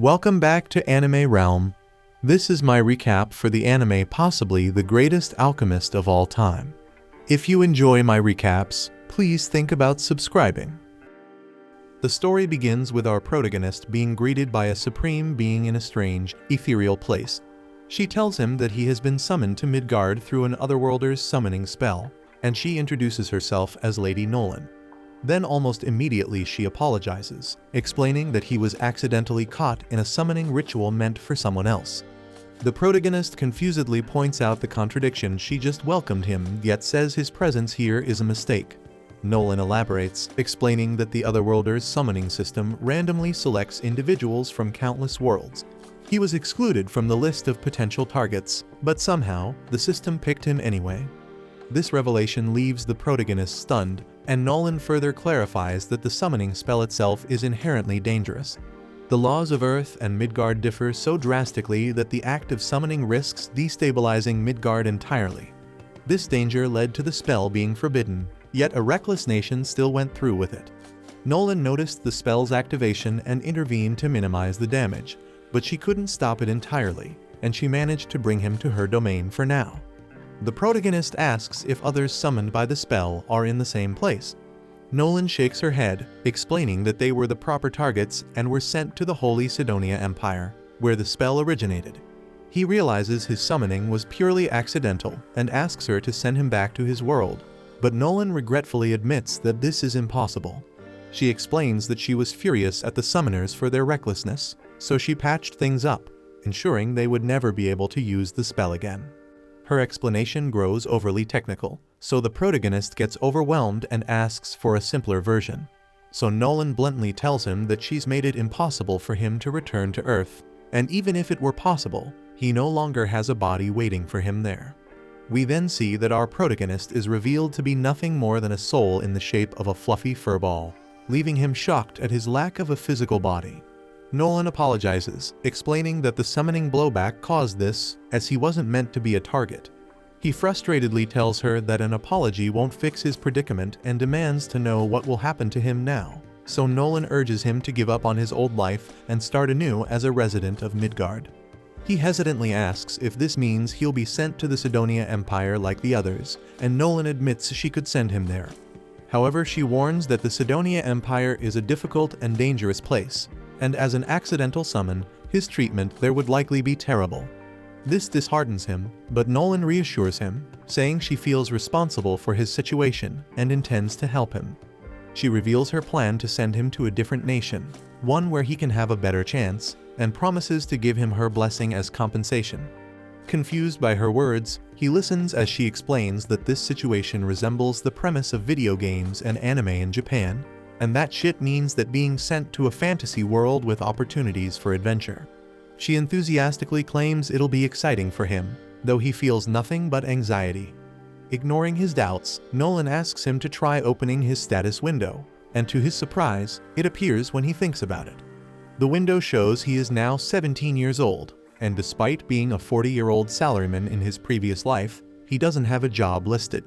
Welcome back to Anime Realm. This is my recap for the anime possibly the greatest alchemist of all time. If you enjoy my recaps, please think about subscribing. The story begins with our protagonist being greeted by a supreme being in a strange, ethereal place. She tells him that he has been summoned to Midgard through an otherworlder's summoning spell, and she introduces herself as Lady Nolan. Then almost immediately she apologizes, explaining that he was accidentally caught in a summoning ritual meant for someone else. The protagonist confusedly points out the contradiction. She just welcomed him, yet says his presence here is a mistake. Nolan elaborates, explaining that the otherworlder's summoning system randomly selects individuals from countless worlds. He was excluded from the list of potential targets, but somehow, the system picked him anyway. This revelation leaves the protagonist stunned, and Nolan further clarifies that the summoning spell itself is inherently dangerous. The laws of Earth and Midgard differ so drastically that the act of summoning risks destabilizing Midgard entirely. This danger led to the spell being forbidden, yet a reckless nation still went through with it. Nolan noticed the spell's activation and intervened to minimize the damage, but she couldn't stop it entirely, and she managed to bring him to her domain for now. The protagonist asks if others summoned by the spell are in the same place. Nolan shakes her head, explaining that they were the proper targets and were sent to the Holy Sidonia Empire, where the spell originated. He realizes his summoning was purely accidental and asks her to send him back to his world, but Nolan regretfully admits that this is impossible. She explains that she was furious at the summoners for their recklessness, so she patched things up, ensuring they would never be able to use the spell again. Her explanation grows overly technical, so the protagonist gets overwhelmed and asks for a simpler version. So Nolan bluntly tells him that she's made it impossible for him to return to Earth, and even if it were possible, he no longer has a body waiting for him there. We then see that our protagonist is revealed to be nothing more than a soul in the shape of a fluffy furball, leaving him shocked at his lack of a physical body. Nolan apologizes, explaining that the summoning blowback caused this, as he wasn't meant to be a target. He frustratedly tells her that an apology won't fix his predicament and demands to know what will happen to him now, so Nolan urges him to give up on his old life and start anew as a resident of Midgard. He hesitantly asks if this means he'll be sent to the Sidonia Empire like the others, and Nolan admits she could send him there. However, she warns that the Sidonia Empire is a difficult and dangerous place, and as an accidental summon, his treatment there would likely be terrible. This disheartens him, but Nolan reassures him, saying she feels responsible for his situation and intends to help him. She reveals her plan to send him to a different nation, one where he can have a better chance, and promises to give him her blessing as compensation. Confused by her words, he listens as she explains that this situation resembles the premise of video games and anime in Japan, and that shit means that being sent to a fantasy world with opportunities for adventure. She enthusiastically claims it'll be exciting for him, though he feels nothing but anxiety. Ignoring his doubts, Nolan asks him to try opening his status window, and to his surprise, it appears when he thinks about it. The window shows he is now 17 years old, and despite being a 40-year-old salaryman in his previous life, he doesn't have a job listed.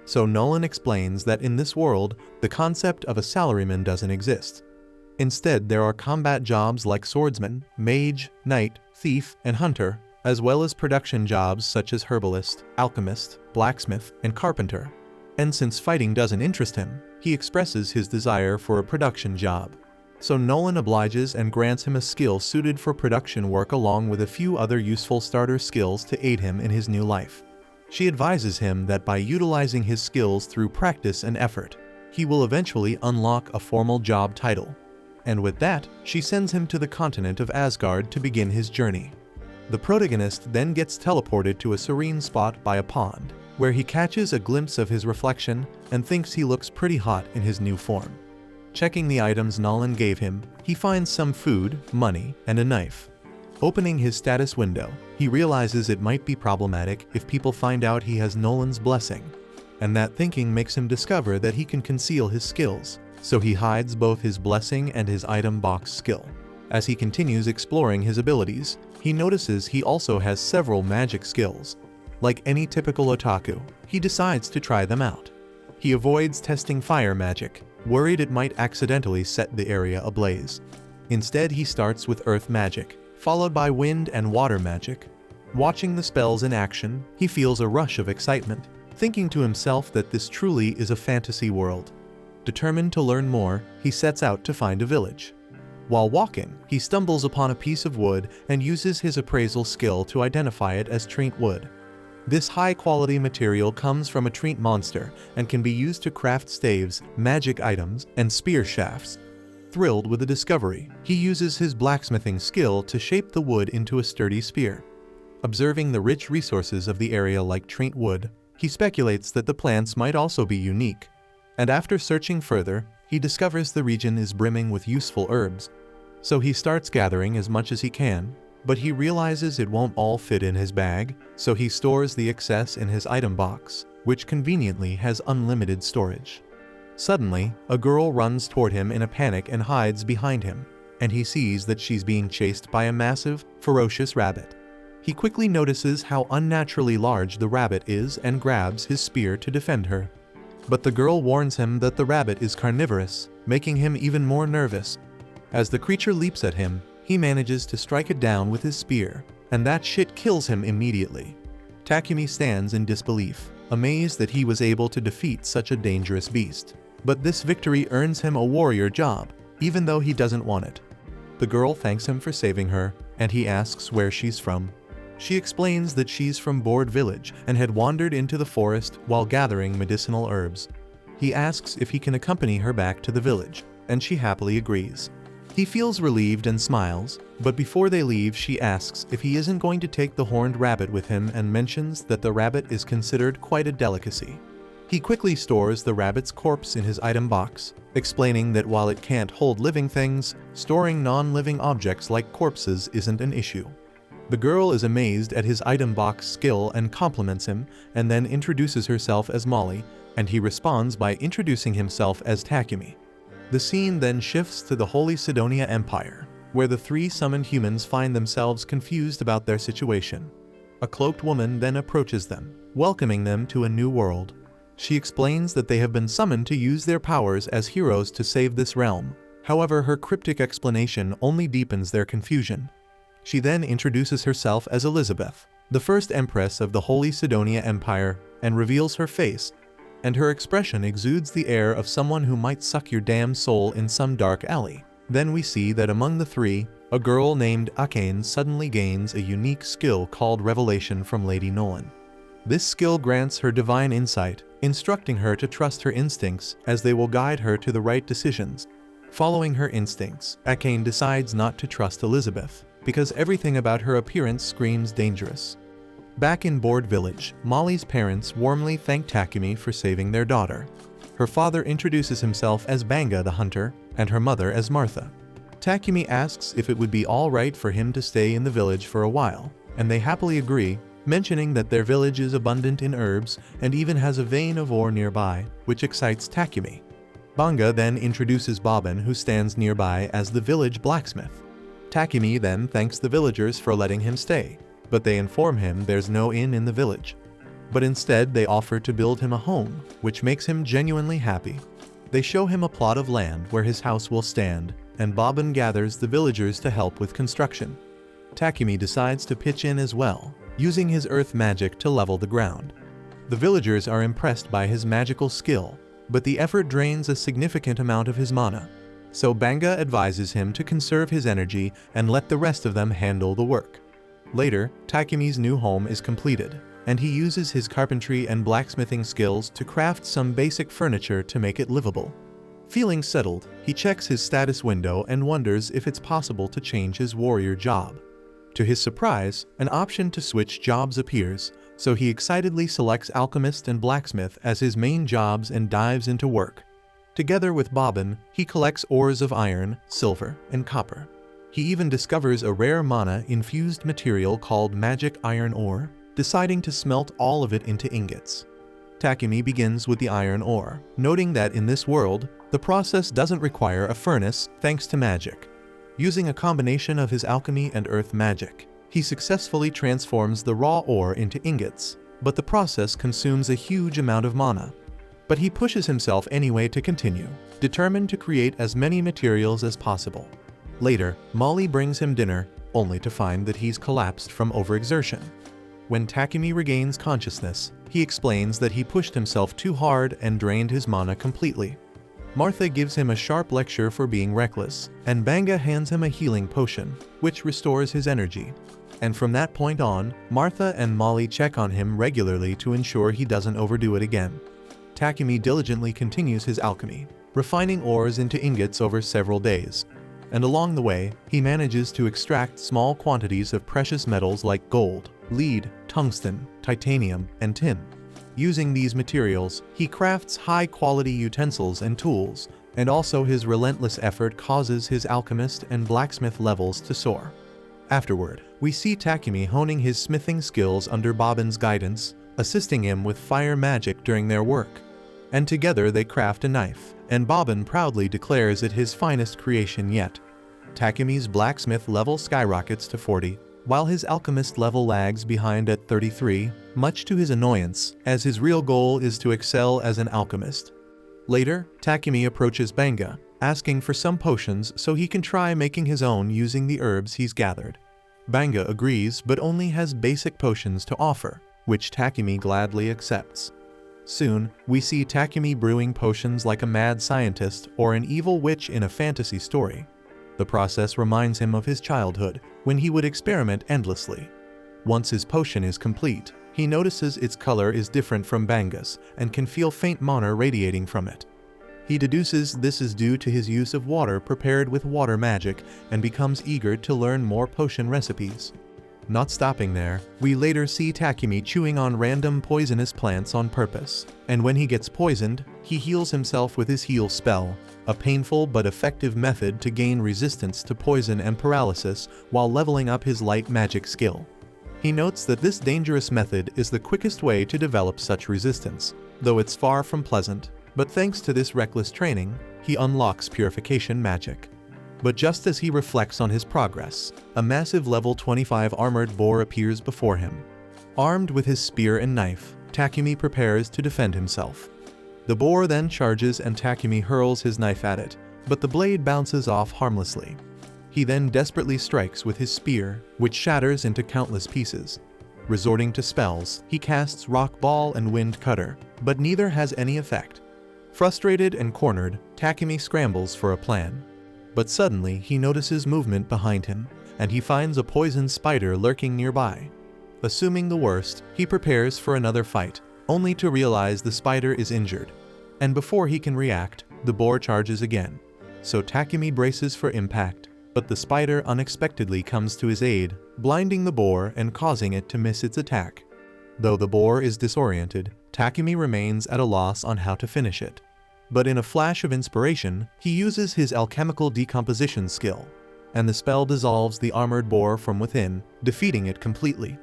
So Nolan explains that in this world, the concept of a salaryman doesn't exist. Instead, there are combat jobs like swordsman, mage, knight, thief, and hunter, as well as production jobs such as herbalist, alchemist, blacksmith, and carpenter. And since fighting doesn't interest him, he expresses his desire for a production job. So Nolan obliges and grants him a skill suited for production work along with a few other useful starter skills to aid him in his new life. She advises him that by utilizing his skills through practice and effort, he will eventually unlock a formal job title. And with that, she sends him to the continent of Asgard to begin his journey. The protagonist then gets teleported to a serene spot by a pond, where he catches a glimpse of his reflection and thinks he looks pretty hot in his new form. Checking the items Nolan gave him, he finds some food, money, and a knife. Opening his status window, he realizes it might be problematic if people find out he has Nolan's blessing, and that thinking makes him discover that he can conceal his skills, so he hides both his blessing and his item box skill. As he continues exploring his abilities, he notices he also has several magic skills. Like any typical otaku, he decides to try them out. He avoids testing fire magic, worried it might accidentally set the area ablaze. Instead, he starts with earth magic, followed by wind and water magic. Watching the spells in action, he feels a rush of excitement, thinking to himself that this truly is a fantasy world. Determined to learn more, he sets out to find a village. While walking, he stumbles upon a piece of wood and uses his appraisal skill to identify it as treant wood. This high-quality material comes from a treant monster and can be used to craft staves, magic items, and spear shafts. Thrilled with the discovery, he uses his blacksmithing skill to shape the wood into a sturdy spear. Observing the rich resources of the area like treant wood, he speculates that the plants might also be unique. And after searching further, he discovers the region is brimming with useful herbs. So he starts gathering as much as he can, but he realizes it won't all fit in his bag, so he stores the excess in his item box, which conveniently has unlimited storage. Suddenly, a girl runs toward him in a panic and hides behind him, and he sees that she's being chased by a massive, ferocious rabbit. He quickly notices how unnaturally large the rabbit is and grabs his spear to defend her. But the girl warns him that the rabbit is carnivorous, making him even more nervous. As the creature leaps at him, he manages to strike it down with his spear, and that shit kills him immediately. Takumi stands in disbelief, amazed that he was able to defeat such a dangerous beast. But this victory earns him a warrior job, even though he doesn't want it. The girl thanks him for saving her, and he asks where she's from. She explains that she's from Board Village and had wandered into the forest while gathering medicinal herbs. He asks if he can accompany her back to the village, and she happily agrees. He feels relieved and smiles, but before they leave she asks if he isn't going to take the horned rabbit with him and mentions that the rabbit is considered quite a delicacy. He quickly stores the rabbit's corpse in his item box, explaining that while it can't hold living things, storing non-living objects like corpses isn't an issue. The girl is amazed at his item box skill and compliments him, and then introduces herself as Molly, and he responds by introducing himself as Takumi. The scene then shifts to the Holy Sidonia Empire, where the three summoned humans find themselves confused about their situation. A cloaked woman then approaches them, welcoming them to a new world. She explains that they have been summoned to use their powers as heroes to save this realm. However, her cryptic explanation only deepens their confusion. She then introduces herself as Elizabeth, the first empress of the Holy Sidonia Empire, and reveals her face, and her expression exudes the air of someone who might suck your damn soul in some dark alley. Then we see that among the three, a girl named Akane suddenly gains a unique skill called Revelation from Lady Nolan. This skill grants her divine insight, instructing her to trust her instincts as they will guide her to the right decisions. Following her instincts, Akane decides not to trust Elizabeth, because everything about her appearance screams dangerous. Back in Board Village, Molly's parents warmly thank Takumi for saving their daughter. Her father introduces himself as Banga the hunter, and her mother as Martha. Takumi asks if it would be alright for him to stay in the village for a while, and they happily agree, mentioning that their village is abundant in herbs and even has a vein of ore nearby, which excites Takumi. Banga then introduces Bobbin, who stands nearby as the village blacksmith. Takumi then thanks the villagers for letting him stay, but they inform him there's no inn in the village. But instead they offer to build him a home, which makes him genuinely happy. They show him a plot of land where his house will stand, and Bobbin gathers the villagers to help with construction. Takumi decides to pitch in as well, using his earth magic to level the ground. The villagers are impressed by his magical skill, but the effort drains a significant amount of his mana. So Banga advises him to conserve his energy and let the rest of them handle the work. Later, Takumi's new home is completed, and he uses his carpentry and blacksmithing skills to craft some basic furniture to make it livable. Feeling settled, he checks his status window and wonders if it's possible to change his warrior job. To his surprise, an option to switch jobs appears, so he excitedly selects alchemist and blacksmith as his main jobs and dives into work. Together with Bobbin, he collects ores of iron, silver, and copper. He even discovers a rare mana-infused material called magic iron ore, deciding to smelt all of it into ingots. Takumi begins with the iron ore, noting that in this world, the process doesn't require a furnace thanks to magic. Using a combination of his alchemy and earth magic, he successfully transforms the raw ore into ingots, but the process consumes a huge amount of mana. But he pushes himself anyway to continue, determined to create as many materials as possible. Later, Molly brings him dinner, only to find that he's collapsed from overexertion. When Takumi regains consciousness, he explains that he pushed himself too hard and drained his mana completely. Martha gives him a sharp lecture for being reckless, and Banga hands him a healing potion, which restores his energy. And from that point on, Martha and Molly check on him regularly to ensure he doesn't overdo it again. Takumi diligently continues his alchemy, refining ores into ingots over several days. And along the way, he manages to extract small quantities of precious metals like gold, lead, tungsten, titanium, and tin. Using these materials, he crafts high-quality utensils and tools, and also his relentless effort causes his alchemist and blacksmith levels to soar. Afterward, we see Takumi honing his smithing skills under Bobbin's guidance, assisting him with fire magic during their work. And together they craft a knife, and Bobbin proudly declares it his finest creation yet. Takumi's blacksmith level skyrockets to 40, while his alchemist level lags behind at 33, much to his annoyance, as his real goal is to excel as an alchemist. Later, Takumi approaches Banga, asking for some potions so he can try making his own using the herbs he's gathered. Banga agrees but only has basic potions to offer, which Takumi gladly accepts. Soon, we see Takumi brewing potions like a mad scientist or an evil witch in a fantasy story. The process reminds him of his childhood, when he would experiment endlessly. Once his potion is complete, he notices its color is different from Banga's and can feel faint mana radiating from it. He deduces this is due to his use of water prepared with water magic and becomes eager to learn more potion recipes. Not stopping there, we later see Takumi chewing on random poisonous plants on purpose, and when he gets poisoned, he heals himself with his heal spell, a painful but effective method to gain resistance to poison and paralysis while leveling up his light magic skill. He notes that this dangerous method is the quickest way to develop such resistance, though it's far from pleasant, but thanks to this reckless training, he unlocks purification magic. But just as he reflects on his progress, a massive level 25 armored boar appears before him. Armed with his spear and knife, Takumi prepares to defend himself. The boar then charges and Takumi hurls his knife at it, but the blade bounces off harmlessly. He then desperately strikes with his spear, which shatters into countless pieces. Resorting to spells, he casts Rock Ball and Wind Cutter, but neither has any effect. Frustrated and cornered, Takumi scrambles for a plan. But suddenly he notices movement behind him, and he finds a poisoned spider lurking nearby. Assuming the worst, he prepares for another fight, only to realize the spider is injured. And before he can react, the boar charges again. So Takumi braces for impact, but the spider unexpectedly comes to his aid, blinding the boar and causing it to miss its attack. Though the boar is disoriented, Takumi remains at a loss on how to finish it. But in a flash of inspiration, he uses his alchemical decomposition skill, and the spell dissolves the armored boar from within, defeating it completely.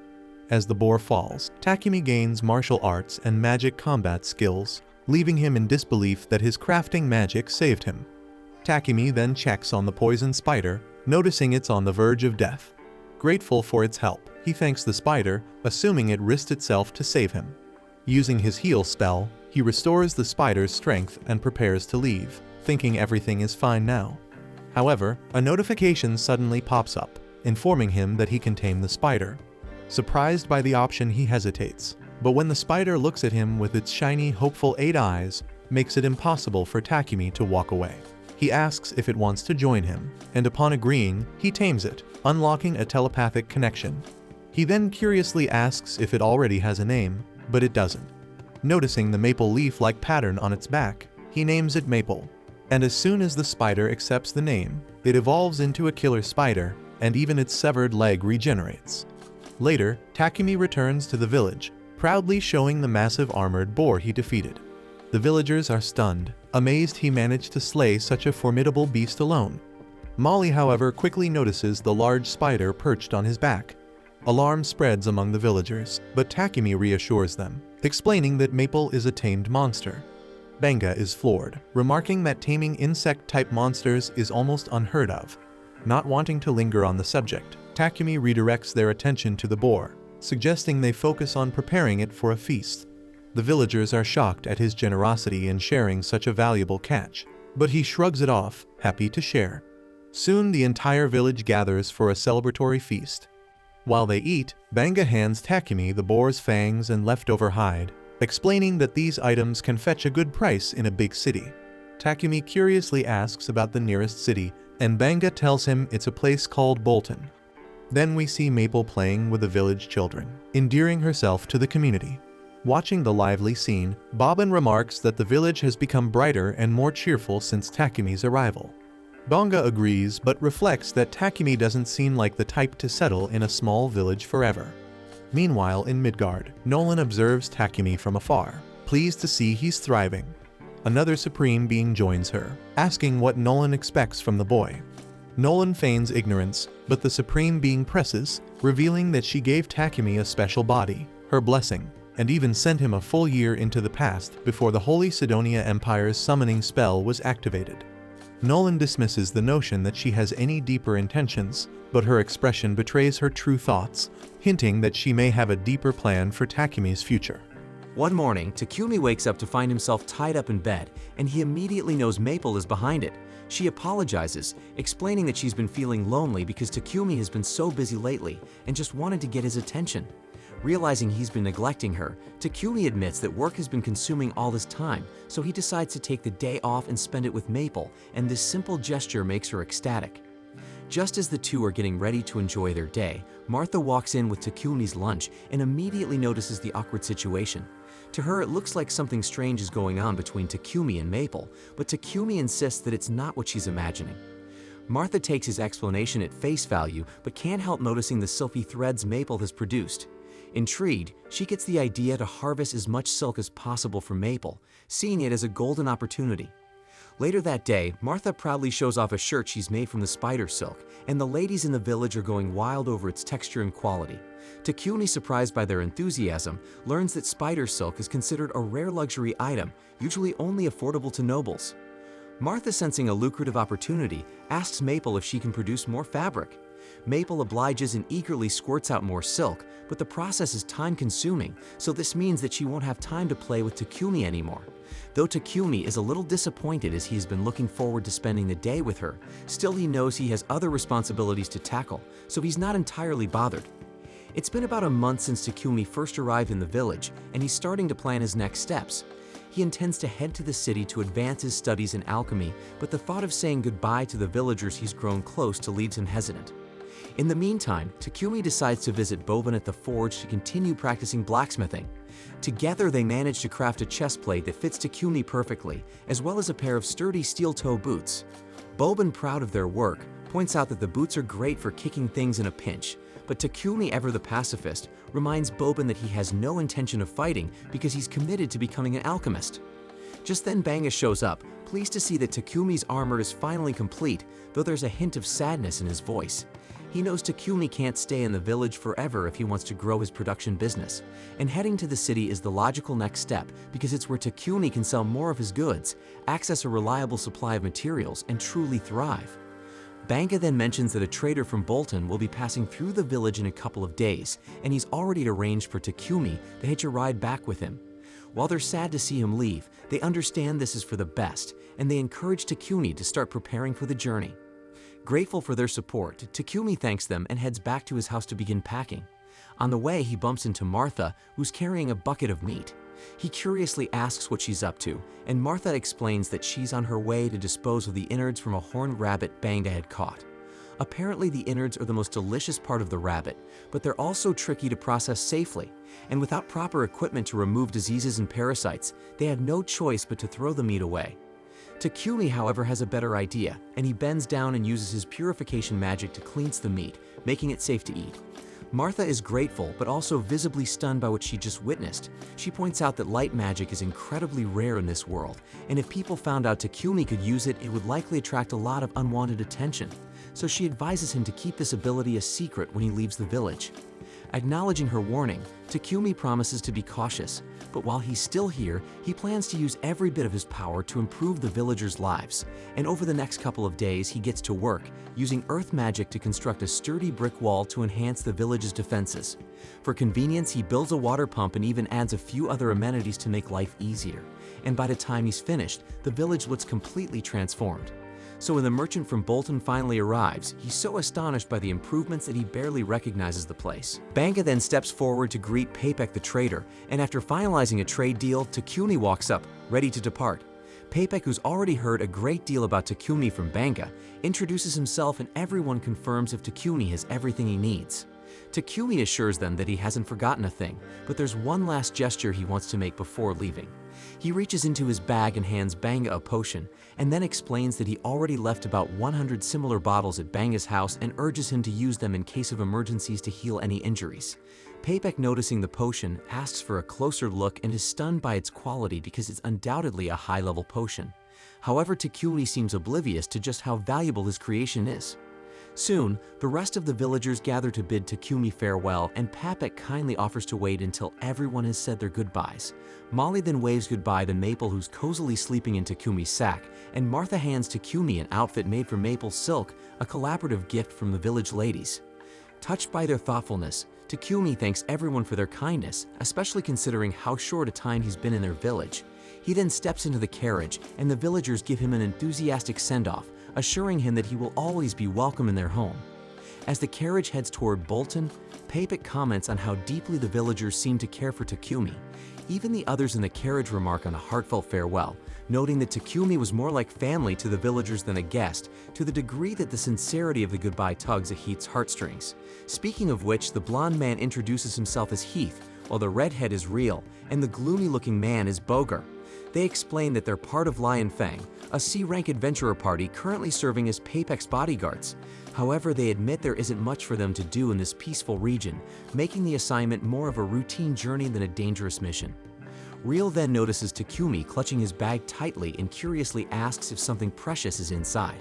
As the boar falls, Takumi gains martial arts and magic combat skills, leaving him in disbelief that his crafting magic saved him. Takumi then checks on the poisoned spider, noticing it's on the verge of death. Grateful for its help, he thanks the spider, assuming it risked itself to save him. Using his heal spell, he restores the spider's strength and prepares to leave, thinking everything is fine now. However, a notification suddenly pops up, informing him that he can tame the spider. Surprised by the option, he hesitates, but when the spider looks at him with its shiny, hopeful 8 eyes, makes it impossible for Takumi to walk away. He asks if it wants to join him, and upon agreeing, he tames it, unlocking a telepathic connection. He then curiously asks if it already has a name, but it doesn't. Noticing the maple leaf-like pattern on its back, he names it Maple. And as soon as the spider accepts the name, it evolves into a killer spider, and even its severed leg regenerates. Later, Takumi returns to the village, proudly showing the massive armored boar he defeated. The villagers are stunned, amazed he managed to slay such a formidable beast alone. Molly, however, quickly notices the large spider perched on his back. Alarm spreads among the villagers, but Takumi reassures them, explaining that Maple is a tamed monster. Banga is floored, remarking that taming insect-type monsters is almost unheard of. Not wanting to linger on the subject, Takumi redirects their attention to the boar, suggesting they focus on preparing it for a feast. The villagers are shocked at his generosity in sharing such a valuable catch, but he shrugs it off, happy to share. Soon the entire village gathers for a celebratory feast. While they eat, Banga hands Takumi the boar's fangs and leftover hide, explaining that these items can fetch a good price in a big city. Takumi curiously asks about the nearest city, and Banga tells him it's a place called Bolton. Then we see Maple playing with the village children, endearing herself to the community. Watching the lively scene, Bobbin remarks that the village has become brighter and more cheerful since Takumi's arrival. Banga agrees but reflects that Takumi doesn't seem like the type to settle in a small village forever. Meanwhile, in Midgard, Nolan observes Takumi from afar, pleased to see he's thriving. Another Supreme Being joins her, asking what Nolan expects from the boy. Nolan feigns ignorance, but the Supreme Being presses, revealing that she gave Takumi a special body, her blessing, and even sent him a full year into the past before the Holy Sidonia Empire's summoning spell was activated. Nolan dismisses the notion that she has any deeper intentions, but her expression betrays her true thoughts, hinting that she may have a deeper plan for Takumi's future. One morning, Takumi wakes up to find himself tied up in bed, and he immediately knows Maple is behind it. She apologizes, explaining that she's been feeling lonely because Takumi has been so busy lately and just wanted to get his attention. Realizing he's been neglecting her, Takumi admits that work has been consuming all this time, so he decides to take the day off and spend it with Maple, and this simple gesture makes her ecstatic. Just as the two are getting ready to enjoy their day, Martha walks in with Takumi's lunch and immediately notices the awkward situation. To her, it looks like something strange is going on between Takumi and Maple, but Takumi insists that it's not what she's imagining. Martha takes his explanation at face value, but can't help noticing the silky threads Maple has produced. Intrigued, she gets the idea to harvest as much silk as possible from Maple, seeing it as a golden opportunity. Later that day, Martha proudly shows off a shirt she's made from the spider silk, and the ladies in the village are going wild over its texture and quality. Takumi, surprised by their enthusiasm, learns that spider silk is considered a rare luxury item, usually only affordable to nobles. Martha, sensing a lucrative opportunity, asks Maple if she can produce more fabric. Maple obliges and eagerly squirts out more silk, but the process is time-consuming, so this means that she won't have time to play with Takumi anymore. Though Takumi is a little disappointed as he's been looking forward to spending the day with her, still he knows he has other responsibilities to tackle, so he's not entirely bothered. It's been about a month since Takumi first arrived in the village, and he's starting to plan his next steps. He intends to head to the city to advance his studies in alchemy, but the thought of saying goodbye to the villagers he's grown close to leaves him hesitant. In the meantime, Takumi decides to visit Boban at the forge to continue practicing blacksmithing. Together they manage to craft a chest plate that fits Takumi perfectly, as well as a pair of sturdy steel-toe boots. Boban, proud of their work, points out that the boots are great for kicking things in a pinch, but Takumi, ever the pacifist, reminds Boban that he has no intention of fighting because he's committed to becoming an alchemist. Just then Banga shows up, pleased to see that Takumi's armor is finally complete, though there's a hint of sadness in his voice. He knows Takumi can't stay in the village forever if he wants to grow his production business, and heading to the city is the logical next step because it's where Takumi can sell more of his goods, access a reliable supply of materials, and truly thrive. Banga then mentions that a trader from Bolton will be passing through the village in a couple of days, and he's already arranged for Takumi to hitch a ride back with him. While they're sad to see him leave, they understand this is for the best, and they encourage Takumi to start preparing for the journey. Grateful for their support, Takumi thanks them and heads back to his house to begin packing. On the way, he bumps into Martha, who's carrying a bucket of meat. He curiously asks what she's up to, and Martha explains that she's on her way to dispose of the innards from a horned rabbit Banga had caught. Apparently, the innards are the most delicious part of the rabbit, but they're also tricky to process safely, and without proper equipment to remove diseases and parasites, they had no choice but to throw the meat away. Takumi, however, has a better idea, and he bends down and uses his purification magic to cleanse the meat, making it safe to eat. Martha is grateful, but also visibly stunned by what she just witnessed. She points out that light magic is incredibly rare in this world, and if people found out Takumi could use it, it would likely attract a lot of unwanted attention. So she advises him to keep this ability a secret when he leaves the village. Acknowledging her warning, Takumi promises to be cautious, but while he's still here, he plans to use every bit of his power to improve the villagers' lives, and over the next couple of days he gets to work, using earth magic to construct a sturdy brick wall to enhance the village's defenses. For convenience, he builds a water pump and even adds a few other amenities to make life easier, and by the time he's finished, the village looks completely transformed. So when the merchant from Bolton finally arrives, he's so astonished by the improvements that he barely recognizes the place. Banga then steps forward to greet Papek the trader, and after finalizing a trade deal, Takumi walks up, ready to depart. Papek, who's already heard a great deal about Takumi from Banga, introduces himself and everyone confirms if Takumi has everything he needs. Takumi assures them that he hasn't forgotten a thing, but there's one last gesture he wants to make before leaving. He reaches into his bag and hands Banga a potion, and then explains that he already left about 100 similar bottles at Banga's house and urges him to use them in case of emergencies to heal any injuries. Papek, noticing the potion, asks for a closer look and is stunned by its quality because it's undoubtedly a high-level potion. However, Takumi seems oblivious to just how valuable his creation is. Soon, the rest of the villagers gather to bid Takumi farewell, and Papek kindly offers to wait until everyone has said their goodbyes. Molly then waves goodbye to Maple, who's cozily sleeping in Takumi's sack, and Martha hands Takumi an outfit made from maple silk, a collaborative gift from the village ladies. Touched by their thoughtfulness, Takumi thanks everyone for their kindness, especially considering how short a time he's been in their village. He then steps into the carriage, and the villagers give him an enthusiastic send-off, assuring him that he will always be welcome in their home. As the carriage heads toward Bolton, Papek comments on how deeply the villagers seem to care for Takumi. Even the others in the carriage remark on a heartfelt farewell, noting that Takumi was more like family to the villagers than a guest, to the degree that the sincerity of the goodbye tugs at Heath's heartstrings. Speaking of which, the blonde man introduces himself as Heath, while the redhead is Real, and the gloomy-looking man is Boger. They explain that they're part of Lion Fang, a C-rank adventurer party currently serving as Papek's bodyguards. However, they admit there isn't much for them to do in this peaceful region, making the assignment more of a routine journey than a dangerous mission. Real then notices Takumi clutching his bag tightly and curiously asks if something precious is inside.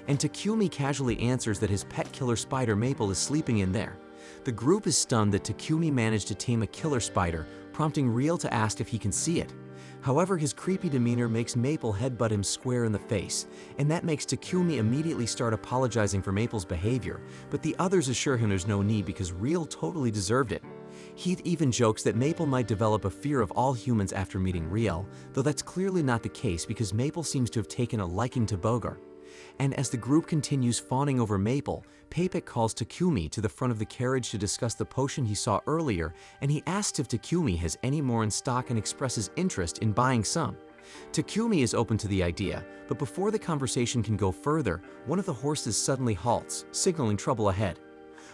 And Takumi casually answers that his pet killer spider Maple is sleeping in there. The group is stunned that Takumi managed to tame a killer spider, prompting Real to ask if he can see it. However, his creepy demeanor makes Maple headbutt him square in the face, and that makes Takumi immediately start apologizing for Maple's behavior, but the others assure him there's no need because Real totally deserved it. Heath even jokes that Maple might develop a fear of all humans after meeting Real, though that's clearly not the case because Maple seems to have taken a liking to Boger. And as the group continues fawning over Maple, Papek calls Takumi to the front of the carriage to discuss the potion he saw earlier, and he asks if Takumi has any more in stock and expresses interest in buying some. Takumi is open to the idea, but before the conversation can go further, one of the horses suddenly halts, signaling trouble ahead.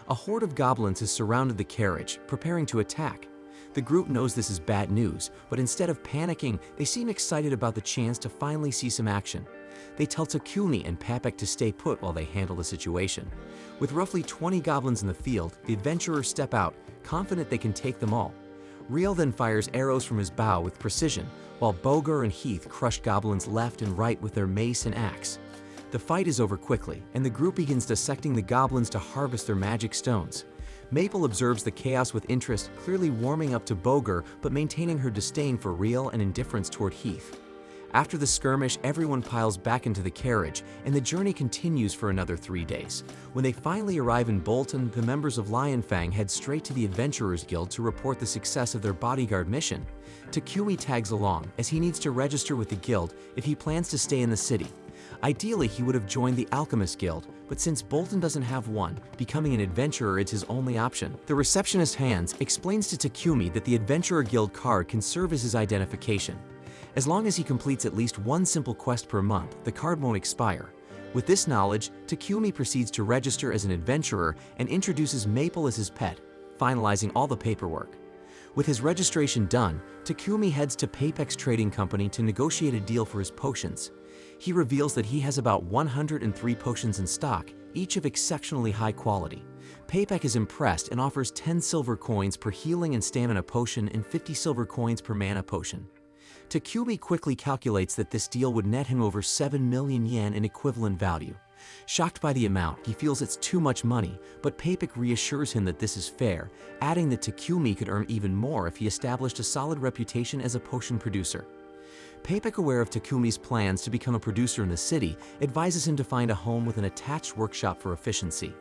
A horde of goblins has surrounded the carriage, preparing to attack. The group knows this is bad news, but instead of panicking, they seem excited about the chance to finally see some action. They tell Takumi and Papek to stay put while they handle the situation. With roughly 20 goblins in the field, the adventurers step out, confident they can take them all. Real then fires arrows from his bow with precision, while Boger and Heath crush goblins left and right with their mace and axe. The fight is over quickly, and the group begins dissecting the goblins to harvest their magic stones. Maple observes the chaos with interest, clearly warming up to Boger but maintaining her disdain for Real and indifference toward Heath. After the skirmish, everyone piles back into the carriage, and the journey continues for another 3 days. When they finally arrive in Bolton, the members of Lion Fang head straight to the Adventurers Guild to report the success of their bodyguard mission. Takumi tags along, as he needs to register with the guild if he plans to stay in the city. Ideally, he would have joined the Alchemist Guild, but since Bolton doesn't have one, becoming an adventurer is his only option. The receptionist Hans explains to Takumi that the Adventurer Guild card can serve as his identification. As long as he completes at least one simple quest per month, the card won't expire. With this knowledge, Takumi proceeds to register as an adventurer and introduces Maple as his pet, finalizing all the paperwork. With his registration done, Takumi heads to Papek's trading company to negotiate a deal for his potions. He reveals that he has about 103 potions in stock, each of exceptionally high quality. Papek is impressed and offers 10 silver coins per healing and stamina potion and 50 silver coins per mana potion. Takumi quickly calculates that this deal would net him over 7 million yen in equivalent value. Shocked by the amount, he feels it's too much money, but Papek reassures him that this is fair, adding that Takumi could earn even more if he established a solid reputation as a potion producer. Papek, aware of Takumi's plans to become a producer in the city, advises him to find a home with an attached workshop for efficiency.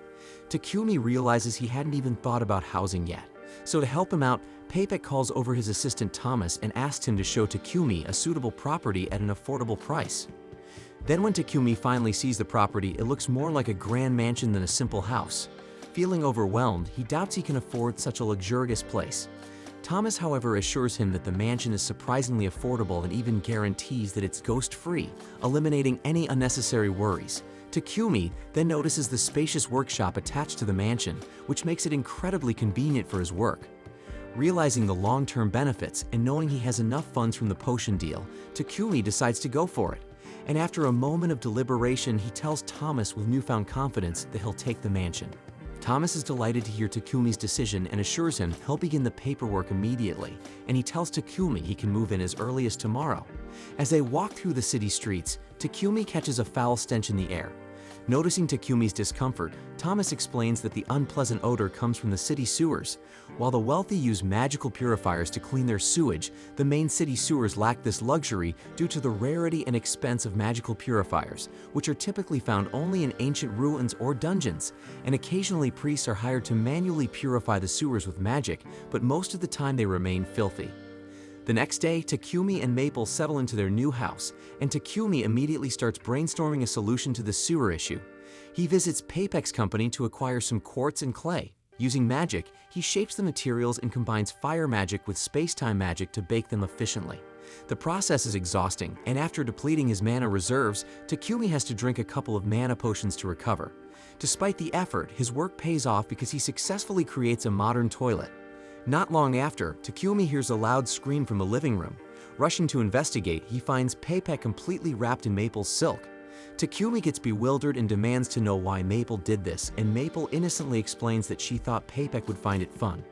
Takumi realizes he hadn't even thought about housing yet. So to help him out, Papek calls over his assistant Thomas and asks him to show Takumi a suitable property at an affordable price. Then when Takumi finally sees the property, it looks more like a grand mansion than a simple house. Feeling overwhelmed, he doubts he can afford such a luxurious place. Thomas, however, assures him that the mansion is surprisingly affordable and even guarantees that it's ghost-free, eliminating any unnecessary worries. Takumi then notices the spacious workshop attached to the mansion, which makes it incredibly convenient for his work. Realizing the long-term benefits and knowing he has enough funds from the potion deal, Takumi decides to go for it. And after a moment of deliberation, he tells Thomas with newfound confidence that he'll take the mansion. Thomas is delighted to hear Takumi's decision and assures him he'll begin the paperwork immediately, and he tells Takumi he can move in as early as tomorrow. As they walk through the city streets, Takumi catches a foul stench in the air. Noticing Takumi's discomfort, Thomas explains that the unpleasant odor comes from the city sewers. While the wealthy use magical purifiers to clean their sewage, the main city sewers lack this luxury due to the rarity and expense of magical purifiers, which are typically found only in ancient ruins or dungeons, and occasionally priests are hired to manually purify the sewers with magic, but most of the time they remain filthy. The next day, Takumi and Maple settle into their new house, and Takumi immediately starts brainstorming a solution to the sewer issue. He visits Papek's company to acquire some quartz and clay. Using magic, he shapes the materials and combines fire magic with space-time magic to bake them efficiently. The process is exhausting, and after depleting his mana reserves, Takumi has to drink a couple of mana potions to recover. Despite the effort, his work pays off because he successfully creates a modern toilet. Not long after, Takumi hears a loud scream from the living room. Rushing to investigate, he finds Papek completely wrapped in Maple's silk. Takumi gets bewildered and demands to know why Maple did this, and Maple innocently explains that she thought Papek would find it fun.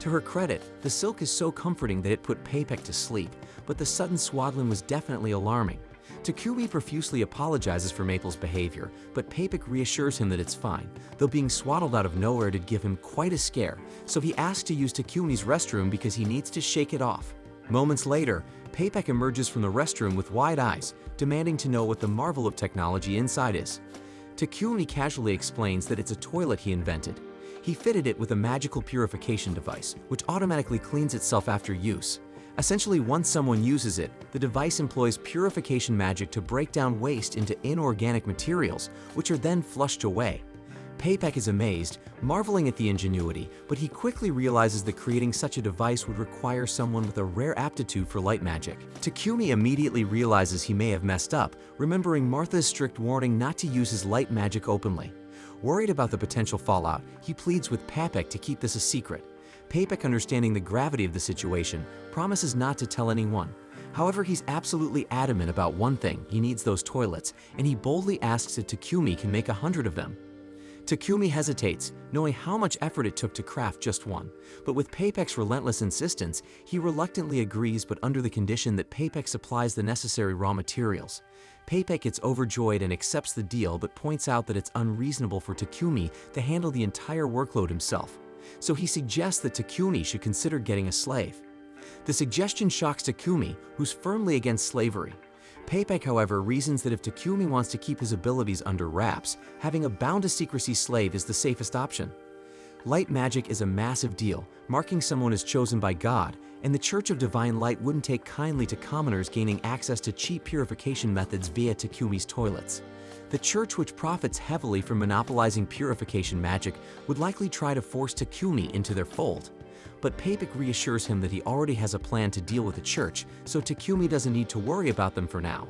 To her credit, the silk is so comforting that it put Papek to sleep, but the sudden swaddling was definitely alarming. Takumi profusely apologizes for Maple's behavior, but Papek reassures him that it's fine, though being swaddled out of nowhere did give him quite a scare, so he asks to use Takumi's restroom because he needs to shake it off. Moments later, Papek emerges from the restroom with wide eyes, demanding to know what the marvel of technology inside is. Takumi casually explains that it's a toilet he invented. He fitted it with a magical purification device, which automatically cleans itself after use. Essentially, once someone uses it, the device employs purification magic to break down waste into inorganic materials, which are then flushed away. Papek is amazed, marveling at the ingenuity, but he quickly realizes that creating such a device would require someone with a rare aptitude for light magic. Takumi immediately realizes he may have messed up, remembering Martha's strict warning not to use his light magic openly. Worried about the potential fallout, he pleads with Papek to keep this a secret. Papek, understanding the gravity of the situation, promises not to tell anyone. However, he's absolutely adamant about one thing: he needs those toilets, and he boldly asks if Takumi can make 100 of them. Takumi hesitates, knowing how much effort it took to craft just one, but with Papek's relentless insistence, he reluctantly agrees, but under the condition that Papek supplies the necessary raw materials. Papek gets overjoyed and accepts the deal, but points out that it's unreasonable for Takumi to handle the entire workload himself. So he suggests that Takumi should consider getting a slave. The suggestion shocks Takumi, who's firmly against slavery. Papek, however, reasons that if Takumi wants to keep his abilities under wraps, having a bound-to-secrecy slave is the safest option. Light magic is a massive deal, marking someone as chosen by God, and the Church of Divine Light wouldn't take kindly to commoners gaining access to cheap purification methods via Takumi's toilets. The church, which profits heavily from monopolizing purification magic, would likely try to force Takumi into their fold. But Papek reassures him that he already has a plan to deal with the church, so Takumi doesn't need to worry about them for now.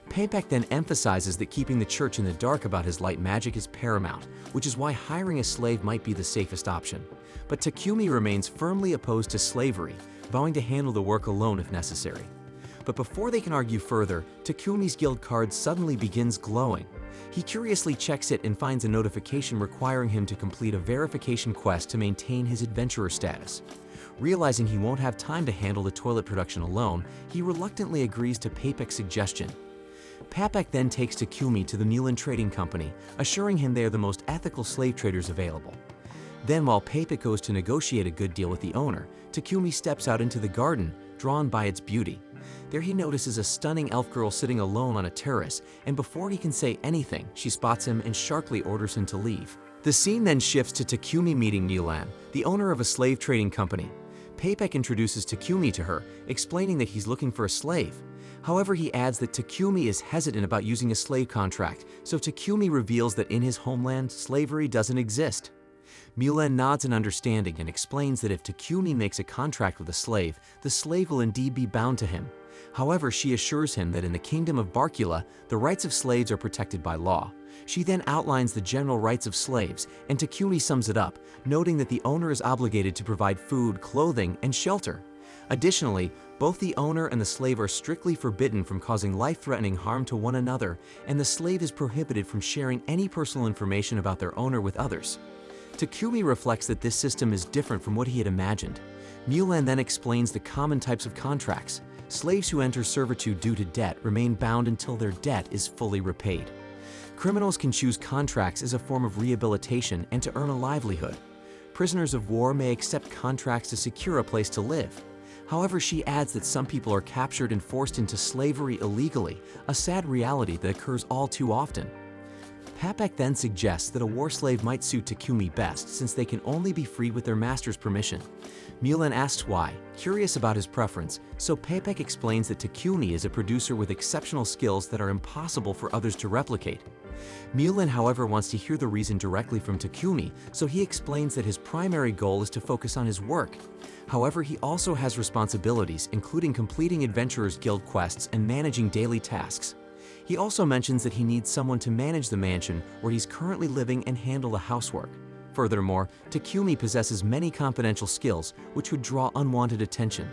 Papek then emphasizes that keeping the church in the dark about his light magic is paramount, which is why hiring a slave might be the safest option. But Takumi remains firmly opposed to slavery, vowing to handle the work alone if necessary. But before they can argue further, Takumi's guild card suddenly begins glowing. He curiously checks it and finds a notification requiring him to complete a verification quest to maintain his adventurer status. Realizing he won't have time to handle the toilet production alone, he reluctantly agrees to Papek's suggestion. Papek then takes Takumi to the Mulan Trading Company, assuring him they are the most ethical slave traders available. Then, while Papek goes to negotiate a good deal with the owner, Takumi steps out into the garden, drawn by its beauty. There he notices a stunning elf girl sitting alone on a terrace, and before he can say anything, she spots him and sharply orders him to leave. The scene then shifts to Takumi meeting Mulan, the owner of a slave trading company. Papek introduces Takumi to her, explaining that he's looking for a slave. However, he adds that Takumi is hesitant about using a slave contract, so Takumi reveals that in his homeland, slavery doesn't exist. Mulan nods in understanding and explains that if Takumi makes a contract with a slave, the slave will indeed be bound to him. However, she assures him that in the kingdom of Barkula, the rights of slaves are protected by law. She then outlines the general rights of slaves, and Takumi sums it up, noting that the owner is obligated to provide food, clothing, and shelter. Additionally, both the owner and the slave are strictly forbidden from causing life-threatening harm to one another, and the slave is prohibited from sharing any personal information about their owner with others. Takumi reflects that this system is different from what he had imagined. Mulan then explains the common types of contracts. Slaves who enter servitude due to debt remain bound until their debt is fully repaid. Criminals can choose contracts as a form of rehabilitation and to earn a livelihood. Prisoners of war may accept contracts to secure a place to live. However, she adds that some people are captured and forced into slavery illegally, a sad reality that occurs all too often. Papek then suggests that a war slave might suit Takumi best since they can only be freed with their master's permission. Mulan asks why, curious about his preference, so Papek explains that Takumi is a producer with exceptional skills that are impossible for others to replicate. Mulan, however, wants to hear the reason directly from Takumi, so he explains that his primary goal is to focus on his work. However, he also has responsibilities, including completing Adventurers Guild quests and managing daily tasks. He also mentions that he needs someone to manage the mansion where he's currently living and handle the housework. Furthermore, Takumi possesses many confidential skills which would draw unwanted attention.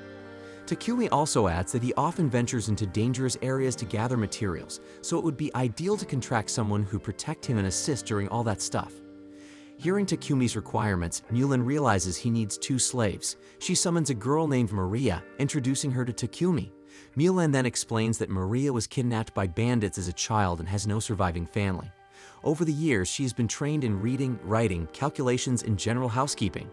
Takumi also adds that he often ventures into dangerous areas to gather materials, so it would be ideal to contract someone who protect him and assist during all that stuff. Hearing Takumi's requirements, Mulan realizes he needs 2 slaves. She summons a girl named Maria, introducing her to Takumi. Mulan then explains that Maria was kidnapped by bandits as a child and has no surviving family. Over the years, she has been trained in reading, writing, calculations, and general housekeeping.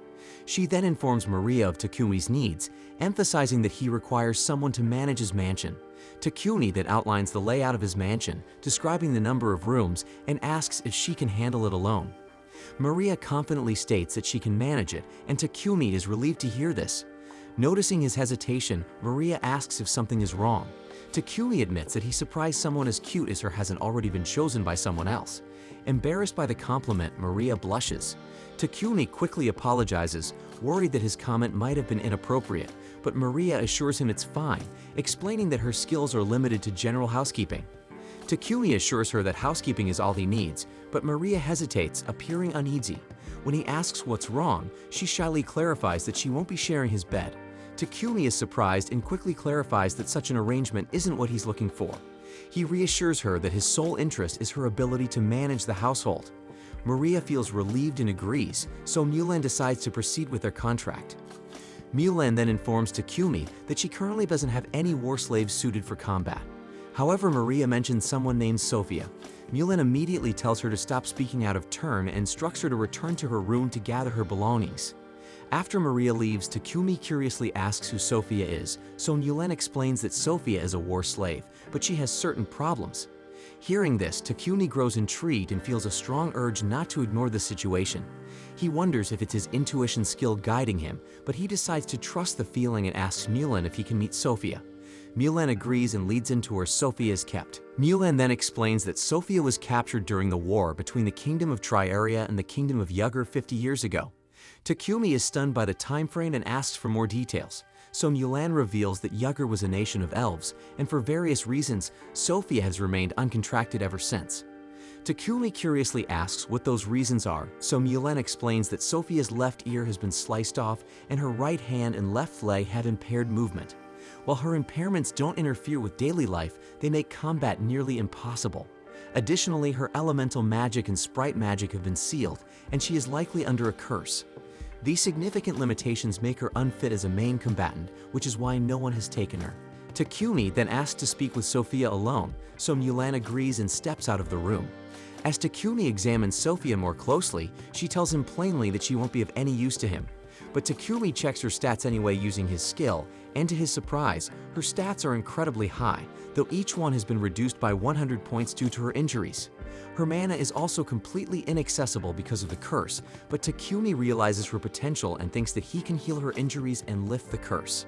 She then informs Maria of Takumi's needs, emphasizing that he requires someone to manage his mansion. Takumi then outlines the layout of his mansion, describing the number of rooms, and asks if she can handle it alone. Maria confidently states that she can manage it, and Takumi is relieved to hear this. Noticing his hesitation, Maria asks if something is wrong. Takumi admits that he surprised someone as cute as her hasn't already been chosen by someone else. Embarrassed by the compliment, Maria blushes. Takumi quickly apologizes, worried that his comment might have been inappropriate, but Maria assures him it's fine, explaining that her skills are limited to general housekeeping. Takumi assures her that housekeeping is all he needs, but Maria hesitates, appearing uneasy. When he asks what's wrong, she shyly clarifies that she won't be sharing his bed. Takumi is surprised and quickly clarifies that such an arrangement isn't what he's looking for. He reassures her that his sole interest is her ability to manage the household. Maria feels relieved and agrees, so Mulan decides to proceed with their contract. Mulan then informs Takumi that she currently doesn't have any war slaves suited for combat. However, Maria mentions someone named Sophia. Mulan immediately tells her to stop speaking out of turn and instructs her to return to her room to gather her belongings. After Maria leaves, Takumi curiously asks who Sophia is, so Mulan explains that Sophia is a war slave, but she has certain problems. Hearing this, Takumi grows intrigued and feels a strong urge not to ignore the situation. He wonders if it's his intuition skill guiding him, but he decides to trust the feeling and asks Mulan if he can meet Sophia. Mulan agrees and leads into where Sophia is kept. Mulan then explains that Sophia was captured during the war between the Kingdom of Triaria and the Kingdom of Yugger 50 years ago. Takumi is stunned by the time frame and asks for more details, so Mulan reveals that Yugger was a nation of elves, and for various reasons, Sophia has remained uncontracted ever since. Takumi curiously asks what those reasons are, so Mulan explains that Sophia's left ear has been sliced off and her right hand and left leg have impaired movement. While her impairments don't interfere with daily life, they make combat nearly impossible. Additionally, her elemental magic and sprite magic have been sealed, and she is likely under a curse. These significant limitations make her unfit as a main combatant, which is why no one has taken her. Takumi then asks to speak with Sophia alone, so Mulan agrees and steps out of the room. As Takumi examines Sophia more closely, she tells him plainly that she won't be of any use to him. But Takumi checks her stats anyway using his skill, and to his surprise, her stats are incredibly high, though each one has been reduced by 100 points due to her injuries. Her mana is also completely inaccessible because of the curse, but Takumi realizes her potential and thinks that he can heal her injuries and lift the curse.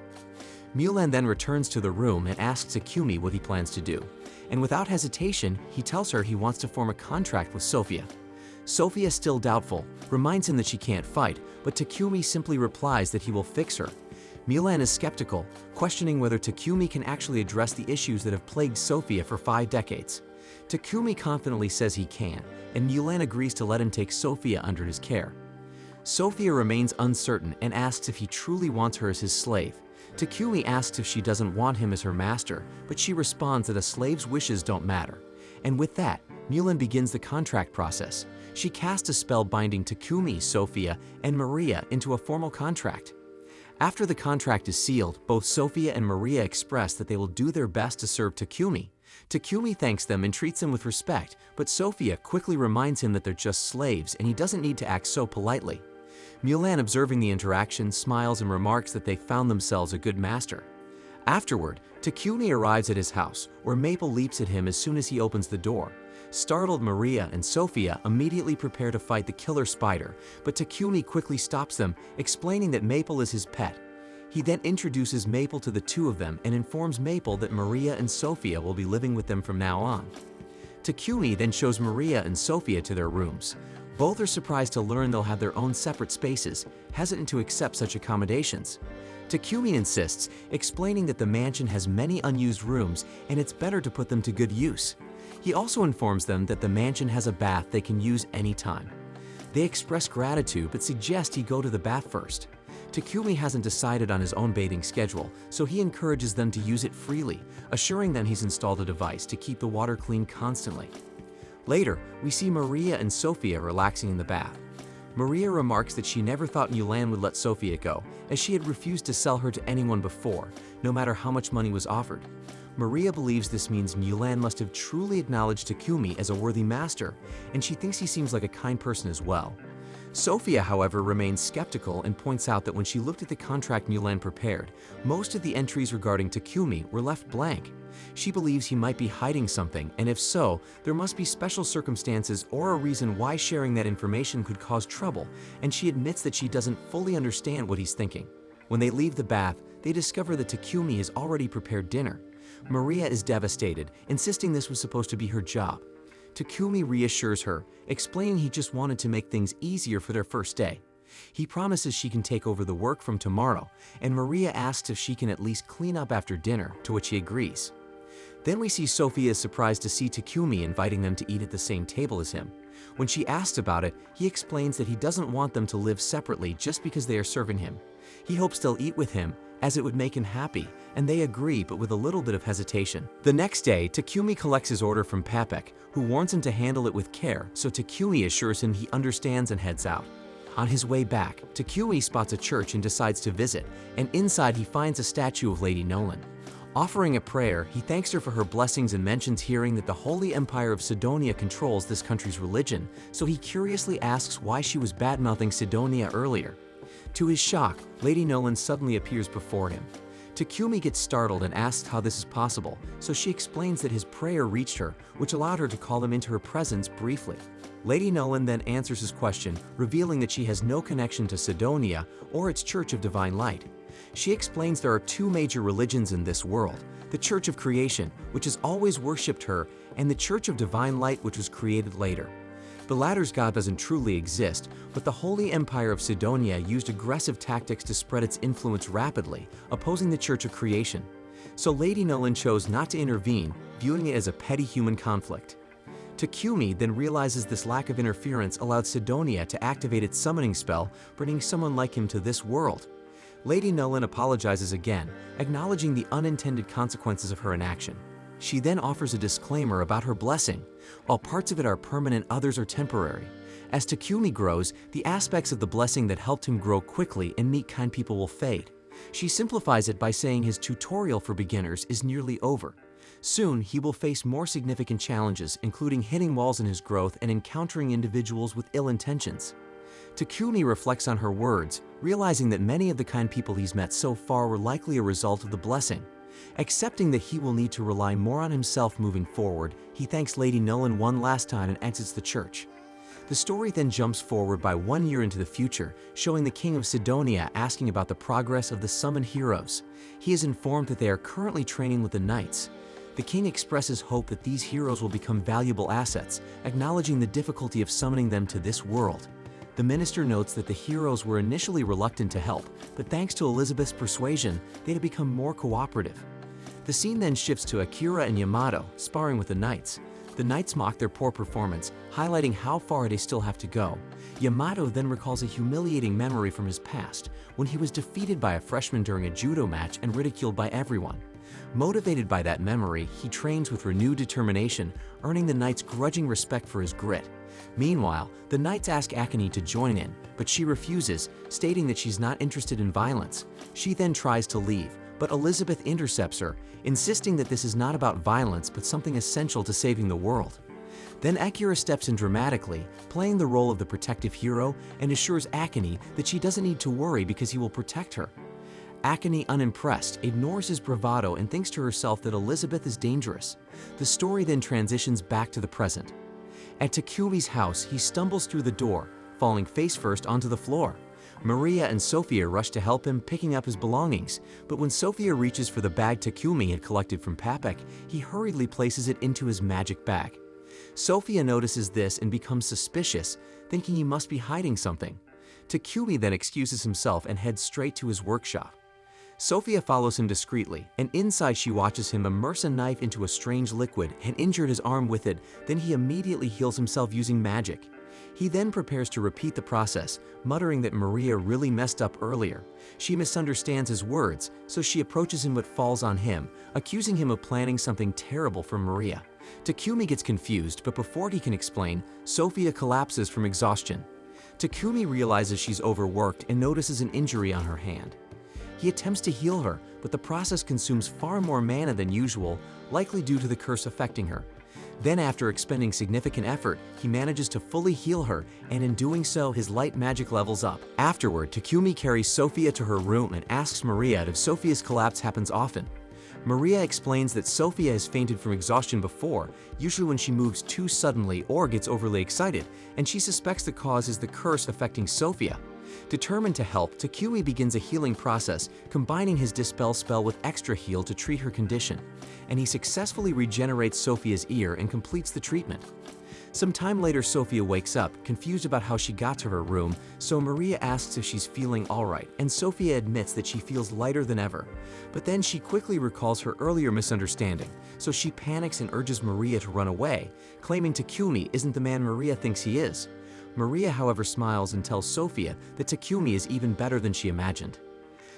Mulan then returns to the room and asks Takumi what he plans to do. And without hesitation, he tells her he wants to form a contract with Sophia. Sophia, still doubtful, reminds him that she can't fight, but Takumi simply replies that he will fix her. Mulan is skeptical, questioning whether Takumi can actually address the issues that have plagued Sophia for 5 decades. Takumi confidently says he can, and Mulan agrees to let him take Sophia under his care. Sophia remains uncertain and asks if he truly wants her as his slave. Takumi asks if she doesn't want him as her master, but she responds that a slave's wishes don't matter. And with that, Mulan begins the contract process. She casts a spell binding Takumi, Sophia, and Maria into a formal contract. After the contract is sealed, both Sophia and Maria express that they will do their best to serve Takumi. Takumi thanks them and treats them with respect, but Sophia quickly reminds him that they're just slaves and he doesn't need to act so politely. Mulan, observing the interaction, smiles and remarks that they found themselves a good master. Afterward, Takumi arrives at his house, where Maple leaps at him as soon as he opens the door. Startled, Maria and Sophia immediately prepare to fight the killer spider, but Takumi quickly stops them, explaining that Maple is his pet. He then introduces Maple to the two of them and informs Maple that Maria and Sophia will be living with them from now on. Takumi then shows Maria and Sophia to their rooms. Both are surprised to learn they'll have their own separate spaces, hesitant to accept such accommodations. Takumi insists, explaining that the mansion has many unused rooms and it's better to put them to good use. He also informs them that the mansion has a bath they can use anytime. They express gratitude but suggest he go to the bath first. Takumi hasn't decided on his own bathing schedule, so he encourages them to use it freely, assuring them he's installed a device to keep the water clean constantly. Later, we see Maria and Sophia relaxing in the bath. Maria remarks that she never thought Mulan would let Sophia go, as she had refused to sell her to anyone before, no matter how much money was offered. Maria believes this means Mulan must have truly acknowledged Takumi as a worthy master, and she thinks he seems like a kind person as well. Sophia, however, remains skeptical and points out that when she looked at the contract Mulan prepared, most of the entries regarding Takumi were left blank. She believes he might be hiding something, and if so, there must be special circumstances or a reason why sharing that information could cause trouble, and she admits that she doesn't fully understand what he's thinking. When they leave the bath, they discover that Takumi has already prepared dinner. Maria is devastated, insisting this was supposed to be her job. Takumi reassures her, explaining he just wanted to make things easier for their first day. He promises she can take over the work from tomorrow, and Maria asks if she can at least clean up after dinner, to which he agrees. Then we see Sophia is surprised to see Takumi inviting them to eat at the same table as him. When she asks about it, he explains that he doesn't want them to live separately just because they are serving him. He hopes they'll eat with him, as it would make him happy, and they agree, but with a little bit of hesitation. The next day, Takumi collects his order from Papek, who warns him to handle it with care, so Takumi assures him he understands and heads out. On his way back, Takumi spots a church and decides to visit, and inside he finds a statue of Lady Nolan. Offering a prayer, he thanks her for her blessings and mentions hearing that the Holy Empire of Sidonia controls this country's religion, so he curiously asks why she was bad-mouthing Sidonia earlier. To his shock, Lady Nolan suddenly appears before him. Takumi gets startled and asks how this is possible, so she explains that his prayer reached her, which allowed her to call him into her presence briefly. Lady Nolan then answers his question, revealing that she has no connection to Sidonia or its Church of Divine Light. She explains there are two major religions in this world, the Church of Creation, which has always worshipped her, and the Church of Divine Light, which was created later. The latter's god doesn't truly exist, but the Holy Empire of Sidonia used aggressive tactics to spread its influence rapidly, opposing the Church of Creation. So Lady Nolan chose not to intervene, viewing it as a petty human conflict. Takumi then realizes this lack of interference allowed Sidonia to activate its summoning spell, bringing someone like him to this world. Lady Nolan apologizes again, acknowledging the unintended consequences of her inaction. She then offers a disclaimer about her blessing. While parts of it are permanent, others are temporary. As Takumi grows, the aspects of the blessing that helped him grow quickly and meet kind people will fade. She simplifies it by saying his tutorial for beginners is nearly over. Soon, he will face more significant challenges, including hitting walls in his growth and encountering individuals with ill intentions. Takumi reflects on her words, realizing that many of the kind people he's met so far were likely a result of the blessing. Accepting that he will need to rely more on himself moving forward, he thanks Lady Nolan one last time and exits the church. The story then jumps forward by 1 year into the future, showing the king of Sidonia asking about the progress of the summoned heroes. He is informed that they are currently training with the knights. The king expresses hope that these heroes will become valuable assets, acknowledging the difficulty of summoning them to this world. The minister notes that the heroes were initially reluctant to help, but thanks to Elizabeth's persuasion, they had become more cooperative. The scene then shifts to Akira and Yamato sparring with the knights. The knights mock their poor performance, highlighting how far they still have to go. Yamato then recalls a humiliating memory from his past, when he was defeated by a freshman during a judo match and ridiculed by everyone. Motivated by that memory, he trains with renewed determination, earning the knights' grudging respect for his grit. Meanwhile, the knights ask Akane to join in, but she refuses, stating that she's not interested in violence. She then tries to leave, but Elizabeth intercepts her, insisting that this is not about violence but something essential to saving the world. Then Akira steps in dramatically, playing the role of the protective hero, and assures Akane that she doesn't need to worry because he will protect her. Akane, unimpressed, ignores his bravado and thinks to herself that Elizabeth is dangerous. The story then transitions back to the present. At Takumi's house, he stumbles through the door, falling face first onto the floor. Maria and Sophia rush to help him, picking up his belongings, but when Sophia reaches for the bag Takumi had collected from Papek, he hurriedly places it into his magic bag. Sophia notices this and becomes suspicious, thinking he must be hiding something. Takumi then excuses himself and heads straight to his workshop. Sophia follows him discreetly, and inside she watches him immerse a knife into a strange liquid and injure his arm with it. Then he immediately heals himself using magic. He then prepares to repeat the process, muttering that Maria really messed up earlier. She misunderstands his words, so she approaches him but falls on him, accusing him of planning something terrible for Maria. Takumi gets confused, but before he can explain, Sophia collapses from exhaustion. Takumi realizes she's overworked and notices an injury on her hand. He attempts to heal her, but the process consumes far more mana than usual, likely due to the curse affecting her. Then, after expending significant effort, he manages to fully heal her, and in doing so, his light magic levels up. Afterward, Takumi carries Sophia to her room and asks Maria if Sophia's collapse happens often. Maria explains that Sophia has fainted from exhaustion before, usually when she moves too suddenly or gets overly excited, and she suspects the cause is the curse affecting Sophia. Determined to help, Takumi begins a healing process, combining his Dispel spell with Extra Heal to treat her condition, and he successfully regenerates Sophia's ear and completes the treatment. Some time later, Sophia wakes up, confused about how she got to her room, so Maria asks if she's feeling alright, and Sophia admits that she feels lighter than ever. But then she quickly recalls her earlier misunderstanding, so she panics and urges Maria to run away, claiming Takumi isn't the man Maria thinks he is. Maria, however, smiles and tells Sophia that Takumi is even better than she imagined.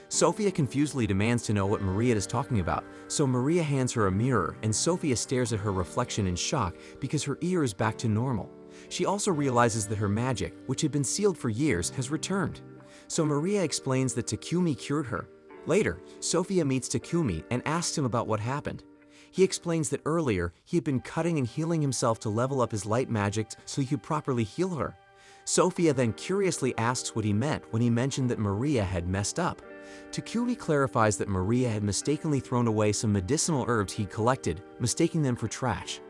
Sophia confusedly demands to know what Maria is talking about, so Maria hands her a mirror and Sophia stares at her reflection in shock because her ear is back to normal. She also realizes that her magic, which had been sealed for years, has returned. So Maria explains that Takumi cured her. Later, Sophia meets Takumi and asks him about what happened. He explains that earlier he had been cutting and healing himself to level up his light magic so he could properly heal her. Sophia then curiously asks what he meant when he mentioned that Maria had messed up. Takumi clarifies that Maria had mistakenly thrown away some medicinal herbs he'd collected, mistaking them for trash.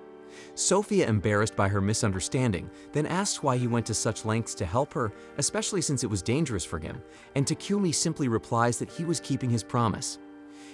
Sophia, embarrassed by her misunderstanding, then asks why he went to such lengths to help her, especially since it was dangerous for him, and Takumi simply replies that he was keeping his promise.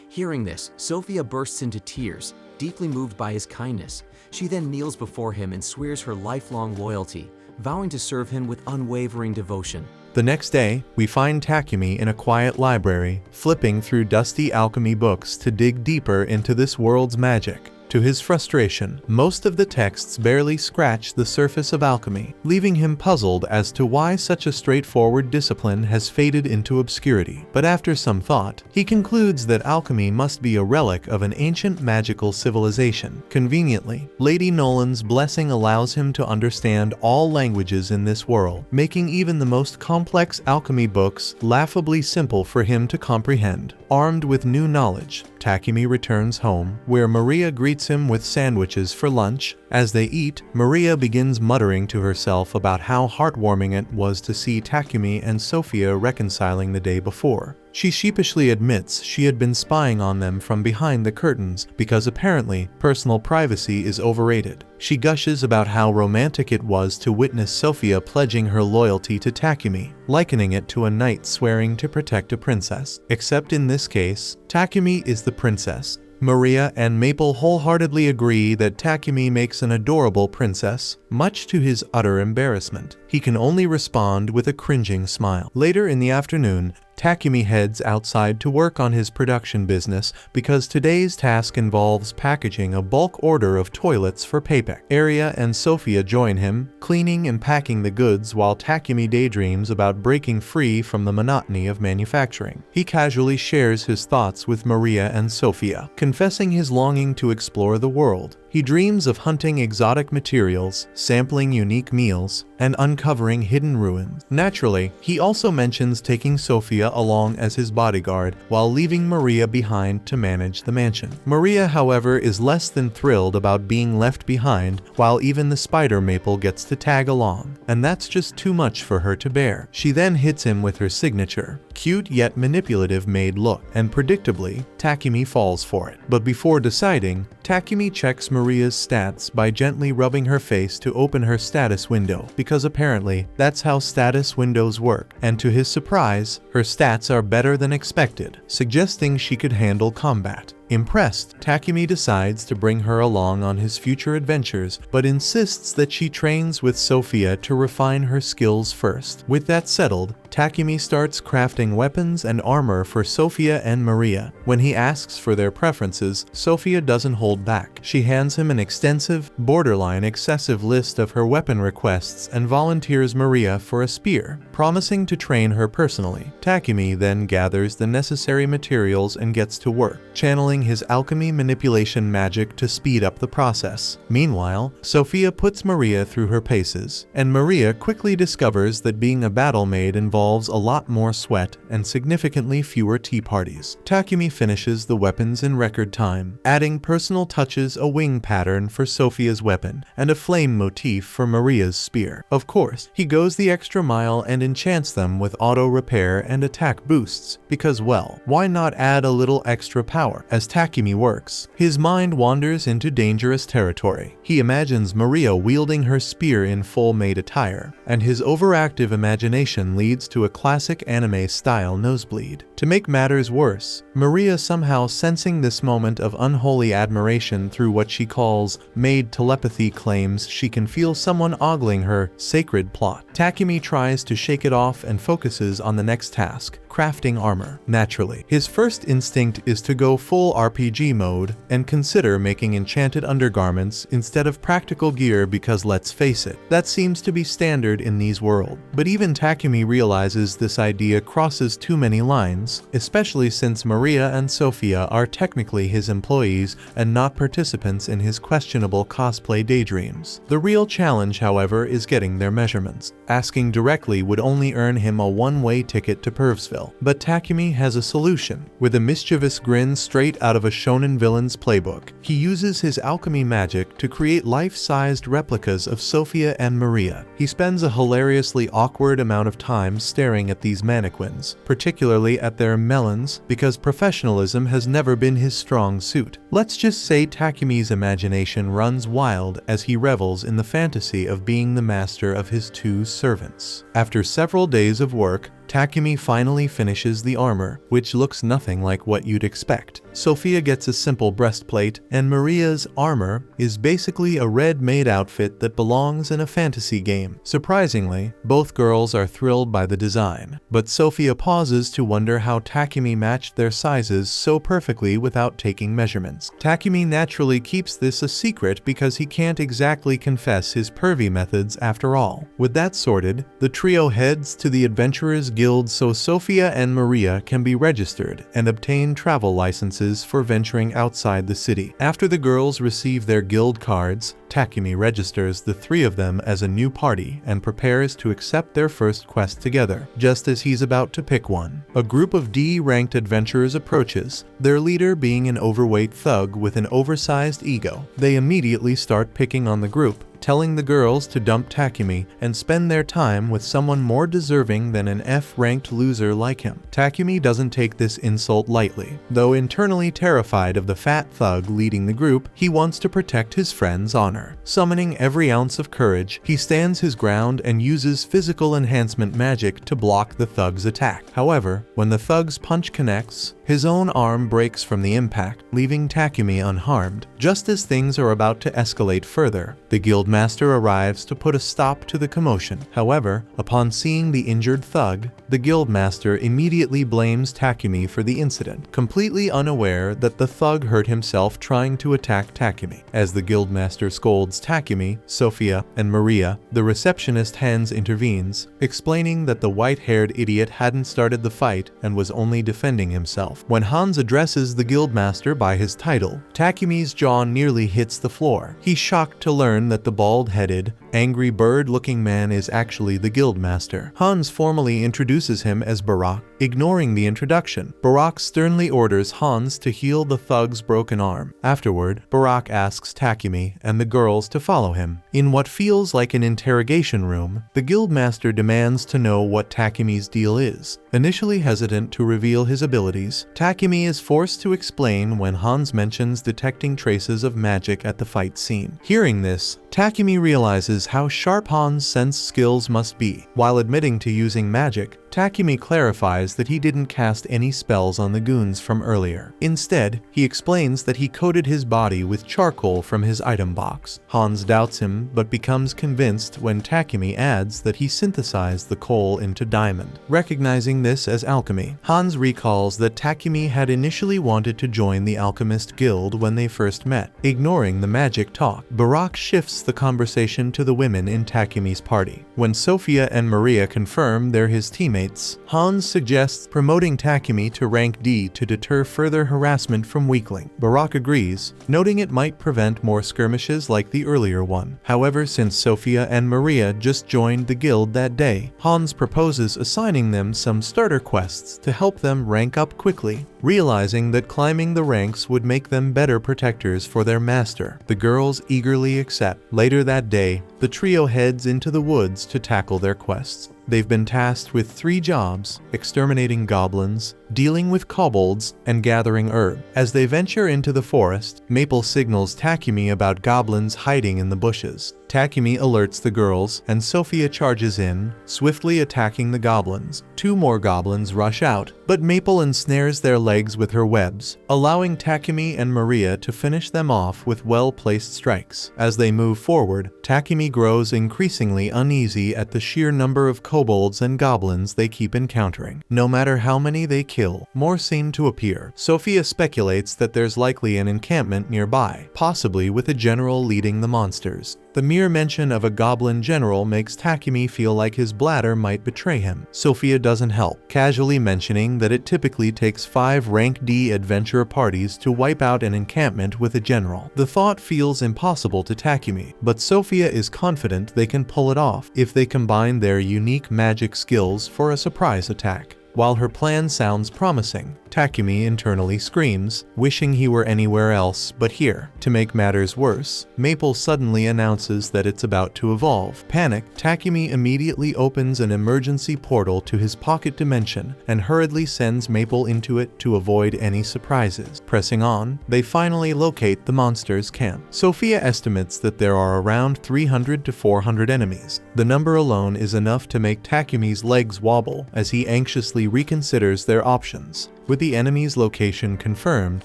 Hearing this, Sophia bursts into tears, deeply moved by his kindness. She then kneels before him and swears her lifelong loyalty, vowing to serve him with unwavering devotion. The next day, we find Takumi in a quiet library, flipping through dusty alchemy books to dig deeper into this world's magic. To his frustration, most of the texts barely scratch the surface of alchemy, leaving him puzzled as to why such a straightforward discipline has faded into obscurity. But after some thought, he concludes that alchemy must be a relic of an ancient magical civilization. Conveniently, Lady Nolan's blessing allows him to understand all languages in this world, making even the most complex alchemy books laughably simple for him to comprehend. Armed with new knowledge, Takumi returns home, where Maria greets treats him with sandwiches for lunch. As they eat, Maria begins muttering to herself about how heartwarming it was to see Takumi and Sophia reconciling the day before. She sheepishly admits she had been spying on them from behind the curtains because apparently personal privacy is overrated. She gushes about how romantic it was to witness Sophia pledging her loyalty to Takumi, likening it to a knight swearing to protect a princess. Except in this case, Takumi is the princess. Maria and Maple wholeheartedly agree that Takumi makes an adorable princess, much to his utter embarrassment. He can only respond with a cringing smile. Later in the afternoon, Takumi heads outside to work on his production business because today's task involves packaging a bulk order of toilets for Payback. Aria and Sophia join him, cleaning and packing the goods while Takumi daydreams about breaking free from the monotony of manufacturing. He casually shares his thoughts with Maria and Sophia, confessing his longing to explore the world. He dreams of hunting exotic materials, sampling unique meals, and uncovering hidden ruins. Naturally, he also mentions taking Sophia along as his bodyguard while leaving Maria behind to manage the mansion. Maria, however, is less than thrilled about being left behind, while even the spider Maple gets to tag along, and that's just too much for her to bear. She then hits him with her signature, cute yet manipulative maid look, and predictably, Takumi falls for it. But before deciding, Takumi checks Maria's stats by gently rubbing her face to open her status window, because apparently that's how status windows work, and to his surprise, her stats are better than expected, suggesting she could handle combat. Impressed, Takumi decides to bring her along on his future adventures, but insists that she trains with Sophia to refine her skills first. With that settled, Takumi starts crafting weapons and armor for Sophia and Maria. When he asks for their preferences, Sophia doesn't hold back. She hands him an extensive, borderline excessive list of her weapon requests and volunteers Maria for a spear, promising to train her personally. Takumi then gathers the necessary materials and gets to work, channeling his alchemy manipulation magic to speed up the process. Meanwhile, Sophia puts Maria through her paces, and Maria quickly discovers that being a battle maid involves a lot more sweat and significantly fewer tea parties. Takumi finishes the weapons in record time, adding personal touches, a wing pattern for Sophia's weapon, and a flame motif for Maria's spear. Of course, he goes the extra mile and enchants them with auto repair and attack boosts, because well, why not add a little extra power? As Takumi works, his mind wanders into dangerous territory. He imagines Maria wielding her spear in full maid attire, and his overactive imagination leads to a classic anime-style nosebleed. To make matters worse, Maria, somehow sensing this moment of unholy admiration through what she calls maid telepathy, claims she can feel someone ogling her sacred plot. Takumi tries to shake it off and focuses on the next task, crafting armor. Naturally, his first instinct is to go full RPG mode and consider making enchanted undergarments instead of practical gear, because let's face it, that seems to be standard in these worlds. But even Takumi realizes this idea crosses too many lines, especially since Maria and Sophia are technically his employees and not participants in his questionable cosplay daydreams. The real challenge, however, is getting their measurements. Asking directly would only earn him a one-way ticket to Pervsville. But Takumi has a solution. With a mischievous grin straight out of a shonen villain's playbook, he uses his alchemy magic to create life-sized replicas of Sophia and Maria. He spends a hilariously awkward amount of time staring at these mannequins, particularly at their melons, because professionalism has never been his strong suit. Let's just say Takumi's imagination runs wild as he revels in the fantasy of being the master of his two servants. After several days of work, Takumi finally finishes the armor, which looks nothing like what you'd expect. Sophia gets a simple breastplate, and Maria's armor is basically a red maid outfit that belongs in a fantasy game. Surprisingly, both girls are thrilled by the design, but Sophia pauses to wonder how Takumi matched their sizes so perfectly without taking measurements. Takumi naturally keeps this a secret because he can't exactly confess his pervy methods after all. With that sorted, the trio heads to the Adventurers guild so Sophia and Maria can be registered and obtain travel licenses for venturing outside the city. After the girls receive their guild cards, Takumi registers the three of them as a new party and prepares to accept their first quest together. Just as he's about to pick one, a group of D-ranked adventurers approaches, their leader being an overweight thug with an oversized ego. They immediately start picking on the group, telling the girls to dump Takumi and spend their time with someone more deserving than an F-ranked loser like him. Takumi doesn't take this insult lightly. Though internally terrified of the fat thug leading the group, he wants to protect his friend's honor. Summoning every ounce of courage, he stands his ground and uses physical enhancement magic to block the thug's attack. However, when the thug's punch connects, his own arm breaks from the impact, leaving Takumi unharmed. Just as things are about to escalate further, the guildmaster arrives to put a stop to the commotion. However, upon seeing the injured thug, the guildmaster immediately blames Takumi for the incident, completely unaware that the thug hurt himself trying to attack Takumi. As the guildmaster scolds Takumi, Sophia, and Maria, the receptionist Hans intervenes, explaining that the white-haired idiot hadn't started the fight and was only defending himself. When Hans addresses the guildmaster by his title, Takumi's jaw nearly hits the floor. He's shocked to learn that the bald-headed, angry bird-looking man is actually the guildmaster. Hans formally introduces him as Barak. Ignoring the introduction, Barak sternly orders Hans to heal the thug's broken arm. Afterward, Barak asks Takumi and the girls to follow him. In what feels like an interrogation room, the guildmaster demands to know what Takumi's deal is. Initially hesitant to reveal his abilities, Takumi is forced to explain when Hans mentions detecting traces of magic at the fight scene. Hearing this, Takumi realizes how sharp Hans' sense skills must be. While admitting to using magic, Takumi clarifies that he didn't cast any spells on the goons from earlier. Instead, he explains that he coated his body with charcoal from his item box. Hans doubts him, but becomes convinced when Takumi adds that he synthesized the coal into diamond. Recognizing this as alchemy, Hans recalls that Takumi had initially wanted to join the alchemist guild when they first met. Ignoring the magic talk, Barak shifts the conversation to the women in Takumi's party. When Sophia and Maria confirm they're his teammates, Hans suggests promoting Takumi to rank D to deter further harassment from weakling. Barak agrees, noting it might prevent more skirmishes like the earlier one. However, since Sophia and Maria just joined the guild that day, Hans proposes assigning them some starter quests to help them rank up quickly. Realizing that climbing the ranks would make them better protectors for their master, the girls eagerly accept. Later that day, the trio heads into the woods to tackle their quests. They've been tasked with 3 jobs: exterminating goblins, dealing with kobolds, and gathering herb. As they venture into the forest, Maple signals Takumi about goblins hiding in the bushes. Takumi alerts the girls, and Sophia charges in, swiftly attacking the goblins. 2 more goblins rush out, but Maple ensnares their legs with her webs, allowing Takumi and Maria to finish them off with well-placed strikes. As they move forward, Takumi grows increasingly uneasy at the sheer number of kobolds and goblins they keep encountering. No matter how many they kill, more seem to appear. Sophia speculates that there's likely an encampment nearby, possibly with a general leading the monsters. The mere mention of a goblin general makes Takumi feel like his bladder might betray him. Sophia doesn't help, casually mentioning that it typically takes 5 rank D adventure parties to wipe out an encampment with a general. The thought feels impossible to Takumi, but Sophia is confident they can pull it off if they combine their unique magic skills for a surprise attack. While her plan sounds promising, Takumi internally screams, wishing he were anywhere else but here. To make matters worse, Maple suddenly announces that it's about to evolve. Panicked, Takumi immediately opens an emergency portal to his pocket dimension and hurriedly sends Maple into it to avoid any surprises. Pressing on, they finally locate the monsters' camp. Sophia estimates that there are around 300 to 400 enemies. The number alone is enough to make Takumi's legs wobble as he anxiously immediately reconsiders their options. With the enemy's location confirmed,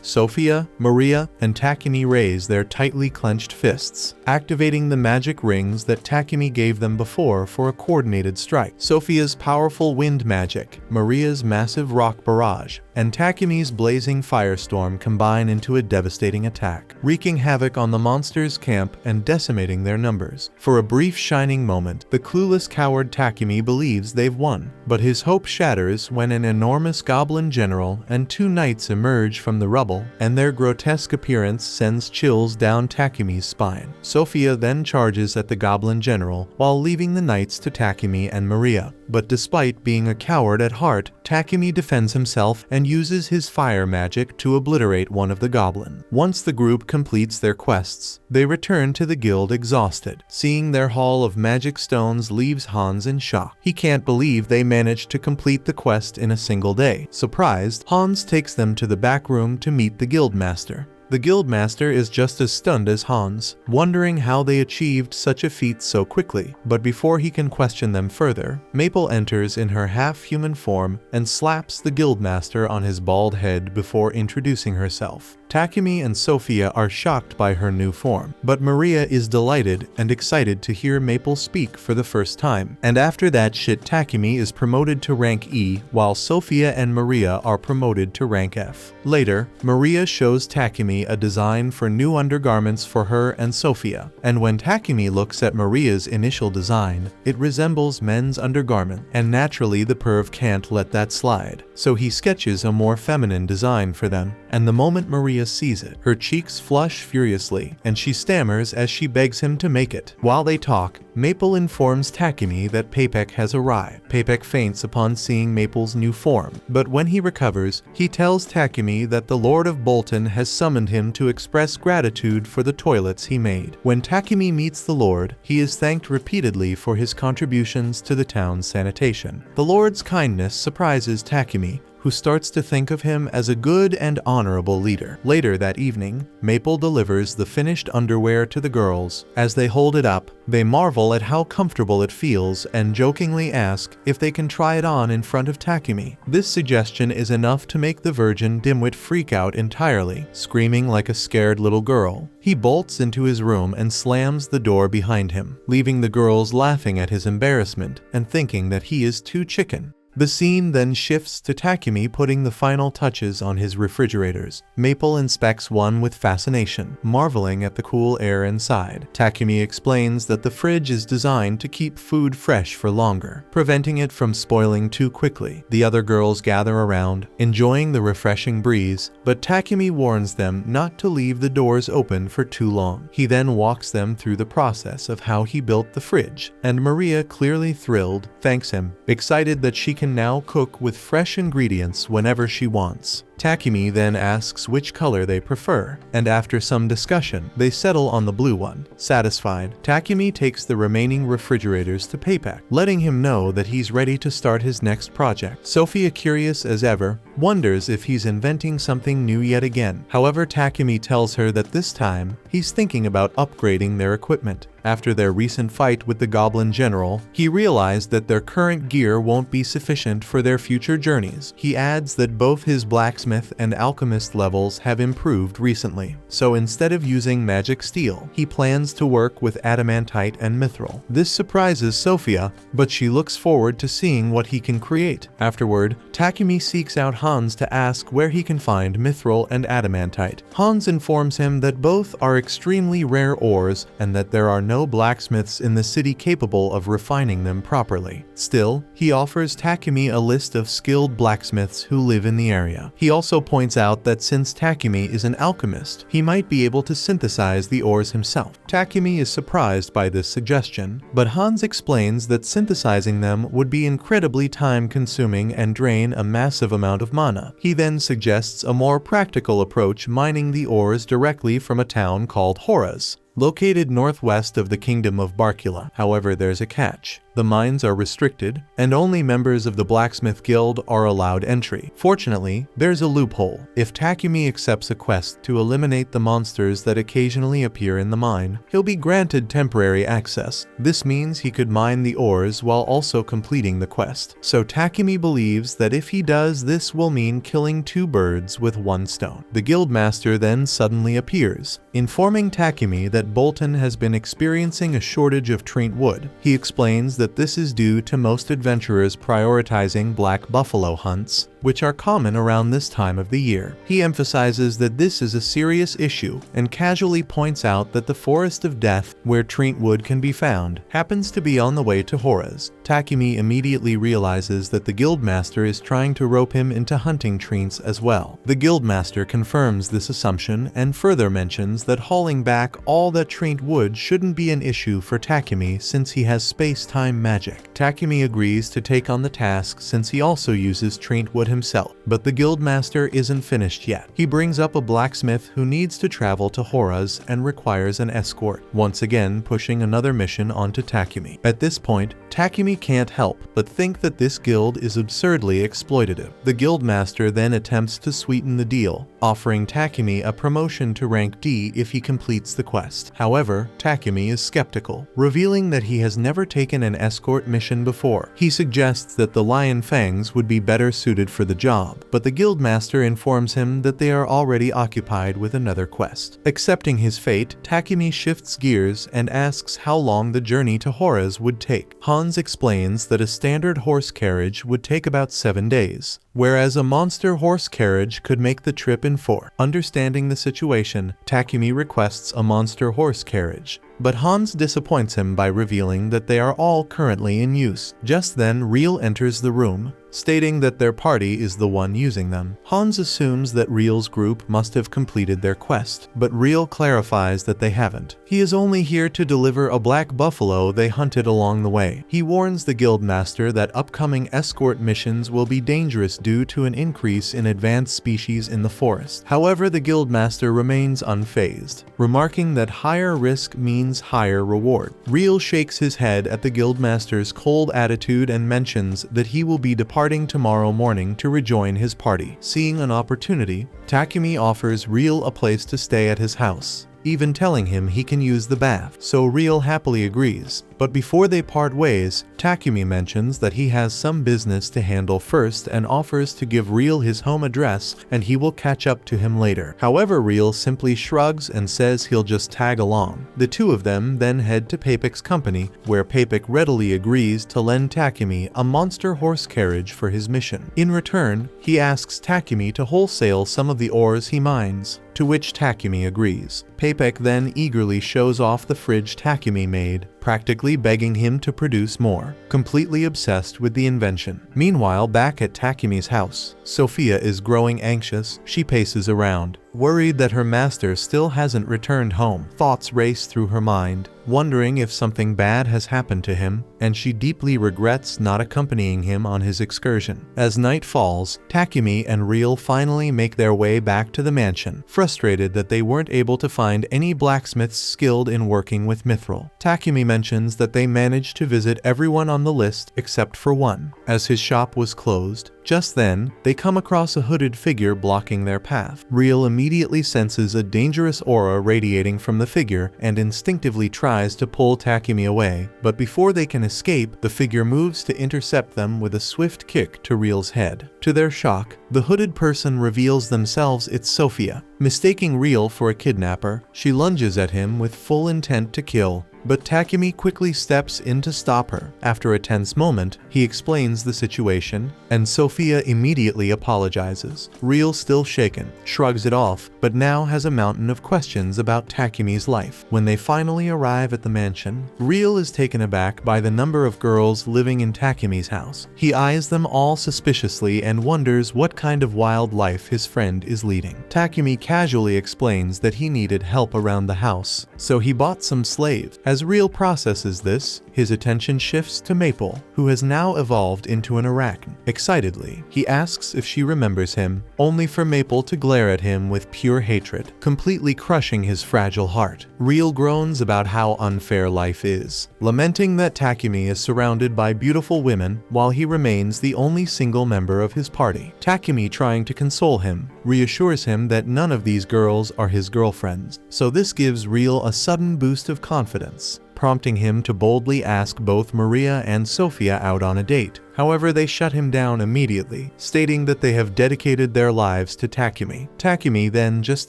Sophia, Maria, and Takumi raise their tightly clenched fists, activating the magic rings that Takumi gave them before for a coordinated strike. Sophia's powerful wind magic, Maria's massive rock barrage, and Takumi's blazing firestorm combine into a devastating attack, wreaking havoc on the monsters' camp and decimating their numbers. For a brief shining moment, the clueless coward Takumi believes they've won, but his hope shatters when an enormous goblin general and 2 knights emerge from the rubble, and their grotesque appearance sends chills down Takumi's spine. Sophia then charges at the goblin general while leaving the knights to Takumi and Maria. But despite being a coward at heart, Takumi defends himself and uses his fire magic to obliterate one of the goblins. Once the group completes their quests, they return to the guild exhausted. Seeing their haul of magic stones leaves Hans in shock. He can't believe they managed to complete the quest in a single day. Surprised, Hans takes them to the back room to meet the guildmaster. The guildmaster is just as stunned as Hans, wondering how they achieved such a feat so quickly. But before he can question them further, Maple enters in her half-human form and slaps the guildmaster on his bald head before introducing herself. Takumi and Sophia are shocked by her new form, but Maria is delighted and excited to hear Maple speak for the first time. And after that shit, Takumi is promoted to rank E, while Sophia and Maria are promoted to rank F. Later, Maria shows Takumi a design for new undergarments for her and Sophia, and when Takumi looks at Maria's initial design, it resembles men's undergarment, and naturally the perv can't let that slide. So he sketches a more feminine design for them, and the moment Maria sees it, her cheeks flush furiously, and she stammers as she begs him to make it. While they talk, Maple informs Takumi that Papek has arrived. Papek faints upon seeing Maple's new form, but when he recovers, he tells Takumi that the Lord of Bolton has summoned him to express gratitude for the toilets he made. When Takumi meets the Lord, he is thanked repeatedly for his contributions to the town's sanitation. The Lord's kindness surprises Takumi, who starts to think of him as a good and honorable leader. Later that evening, Maple delivers the finished underwear to the girls. As they hold it up, they marvel at how comfortable it feels and jokingly ask if they can try it on in front of Takumi. This suggestion is enough to make the virgin dimwit freak out entirely, screaming like a scared little girl. He bolts into his room and slams the door behind him, leaving the girls laughing at his embarrassment and thinking that he is too chicken. The scene then shifts to Takumi putting the final touches on his refrigerators. Maple inspects one with fascination, marveling at the cool air inside. Takumi explains that the fridge is designed to keep food fresh for longer, preventing it from spoiling too quickly. The other girls gather around, enjoying the refreshing breeze, but Takumi warns them not to leave the doors open for too long. He then walks them through the process of how he built the fridge, and Maria, clearly thrilled, thanks him, excited that she can now cook with fresh ingredients whenever she wants. Takumi then asks which color they prefer, and after some discussion, they settle on the blue one. Satisfied, Takumi takes the remaining refrigerators to Papek, letting him know that he's ready to start his next project. Sophia, curious as ever, wonders if he's inventing something new yet again. However, Takumi tells her that this time, he's thinking about upgrading their equipment. After their recent fight with the Goblin General, he realized that their current gear won't be sufficient for their future journeys. He adds that both his blacksmith and alchemist levels have improved recently, so instead of using magic steel, he plans to work with adamantite and mithril. This surprises Sophia, but she looks forward to seeing what he can create. Afterward, Takumi seeks out Hans to ask where he can find mithril and adamantite. Hans informs him that both are extremely rare ores and that there are no blacksmiths in the city capable of refining them properly. Still, he offers Takumi a list of skilled blacksmiths who live in the area. He also points out that since Takumi is an alchemist, he might be able to synthesize the ores himself. Takumi is surprised by this suggestion, but Hans explains that synthesizing them would be incredibly time-consuming and drain a massive amount of mana. He then suggests a more practical approach, mining the ores directly from a town called Horas. located northwest of the kingdom of Barkula. However, there's a catch. The mines are restricted, and only members of the Blacksmith Guild are allowed entry. Fortunately, there's a loophole. If Takumi accepts a quest to eliminate the monsters that occasionally appear in the mine, he'll be granted temporary access. This means he could mine the ores while also completing the quest. So Takumi believes that if he does, this will mean killing 2 birds with 1 stone. The guildmaster then suddenly appears, informing Takumi that Bolton has been experiencing a shortage of Trent wood. He explains that this is due to most adventurers prioritizing black buffalo hunts, which are common around this time of the year. He emphasizes that this is a serious issue and casually points out that the Forest of Death, where Trent wood can be found, happens to be on the way to Hora's. Takumi immediately realizes that the guildmaster is trying to rope him into hunting Trents as well. The guildmaster confirms this assumption and further mentions that hauling back all that Trent wood shouldn't be an issue for Takumi since he has space-time magic. Takumi agrees to take on the task since he also uses Trent wood himself, but the guildmaster isn't finished yet. He brings up a blacksmith who needs to travel to Hora's and requires an escort, once again pushing another mission onto Takumi. At this point, Takumi can't help but think that this guild is absurdly exploitative. The guildmaster then attempts to sweeten the deal, offering Takumi a promotion to rank D if he completes the quest. However, Takumi is skeptical, revealing that he has never taken an escort mission before. He suggests that the Lion Fangs would be better suited for the job, but the guildmaster informs him that they are already occupied with another quest. Accepting his fate, Takumi shifts gears and asks how long the journey to Hora's would take. Hans explains that a standard horse carriage would take about 7 days, whereas a monster horse carriage could make the trip in 4. Understanding the situation, Takumi requests a monster horse carriage, but Hans disappoints him by revealing that they are all currently in use. Just then, Riel enters the room, stating that their party is the one using them. Hans assumes that Riel's group must have completed their quest, but Riel clarifies that they haven't. He is only here to deliver a black buffalo they hunted along the way. He warns the guildmaster that upcoming escort missions will be dangerous due to an increase in advanced species in the forest. However, the guildmaster remains unfazed, remarking that higher risk means higher reward. Riel shakes his head at the guildmaster's cold attitude and mentions that he will be departing tomorrow morning to rejoin his party. Seeing an opportunity, Takumi offers Riel a place to stay at his house, even telling him he can use the bath, so Riel happily agrees. But before they part ways, Takumi mentions that he has some business to handle first and offers to give Riel his home address and he will catch up to him later. However, Riel simply shrugs and says he'll just tag along. The two of them then head to Papek's company, where Papek readily agrees to lend Takumi a monster horse carriage for his mission. In return, he asks Takumi to wholesale some of the ores he mines, to which Takumi agrees. Papek then eagerly shows off the fridge Takumi made, practically begging him to produce more, completely obsessed with the invention. Meanwhile, back at Takumi's house, Sophia is growing anxious. She paces around, worried that her master still hasn't returned home. Thoughts race through her mind, wondering if something bad has happened to him, and she deeply regrets not accompanying him on his excursion. As night falls, Takumi and Riel finally make their way back to the mansion, frustrated that they weren't able to find any blacksmiths skilled in working with mithril. Takumi mentions that they managed to visit everyone on the list except for one, as his shop was closed. Just then, they come across a hooded figure blocking their path. Riel immediately senses a dangerous aura radiating from the figure and instinctively tries to pull Takumi away, but before they can escape, the figure moves to intercept them with a swift kick to Riel's head. To their shock, the hooded person reveals themselves it's Sophia. Mistaking Riel for a kidnapper, she lunges at him with full intent to kill, but Takumi quickly steps in to stop her. After a tense moment, he explains the situation, and Sophia immediately apologizes. Riel, still shaken, shrugs it off, but now has a mountain of questions about Takumi's life. When they finally arrive at the mansion, Riel is taken aback by the number of girls living in Takumi's house. He eyes them all suspiciously and wonders what kind of wild life his friend is leading. Takumi casually explains that he needed help around the house, so he bought some slaves. As Real processes this, his attention shifts to Maple, who has now evolved into an arachne. Excitedly, he asks if she remembers him, only for Maple to glare at him with pure hatred, completely crushing his fragile heart. Real groans about how unfair life is, lamenting that Takumi is surrounded by beautiful women while he remains the only single member of his party. Takumi, trying to console him, reassures him that none of these girls are his girlfriends, so this gives Real a sudden boost of confidence, prompting him to boldly ask both Maria and Sophia out on a date. However, they shut him down immediately, stating that they have dedicated their lives to Takumi. Takumi then just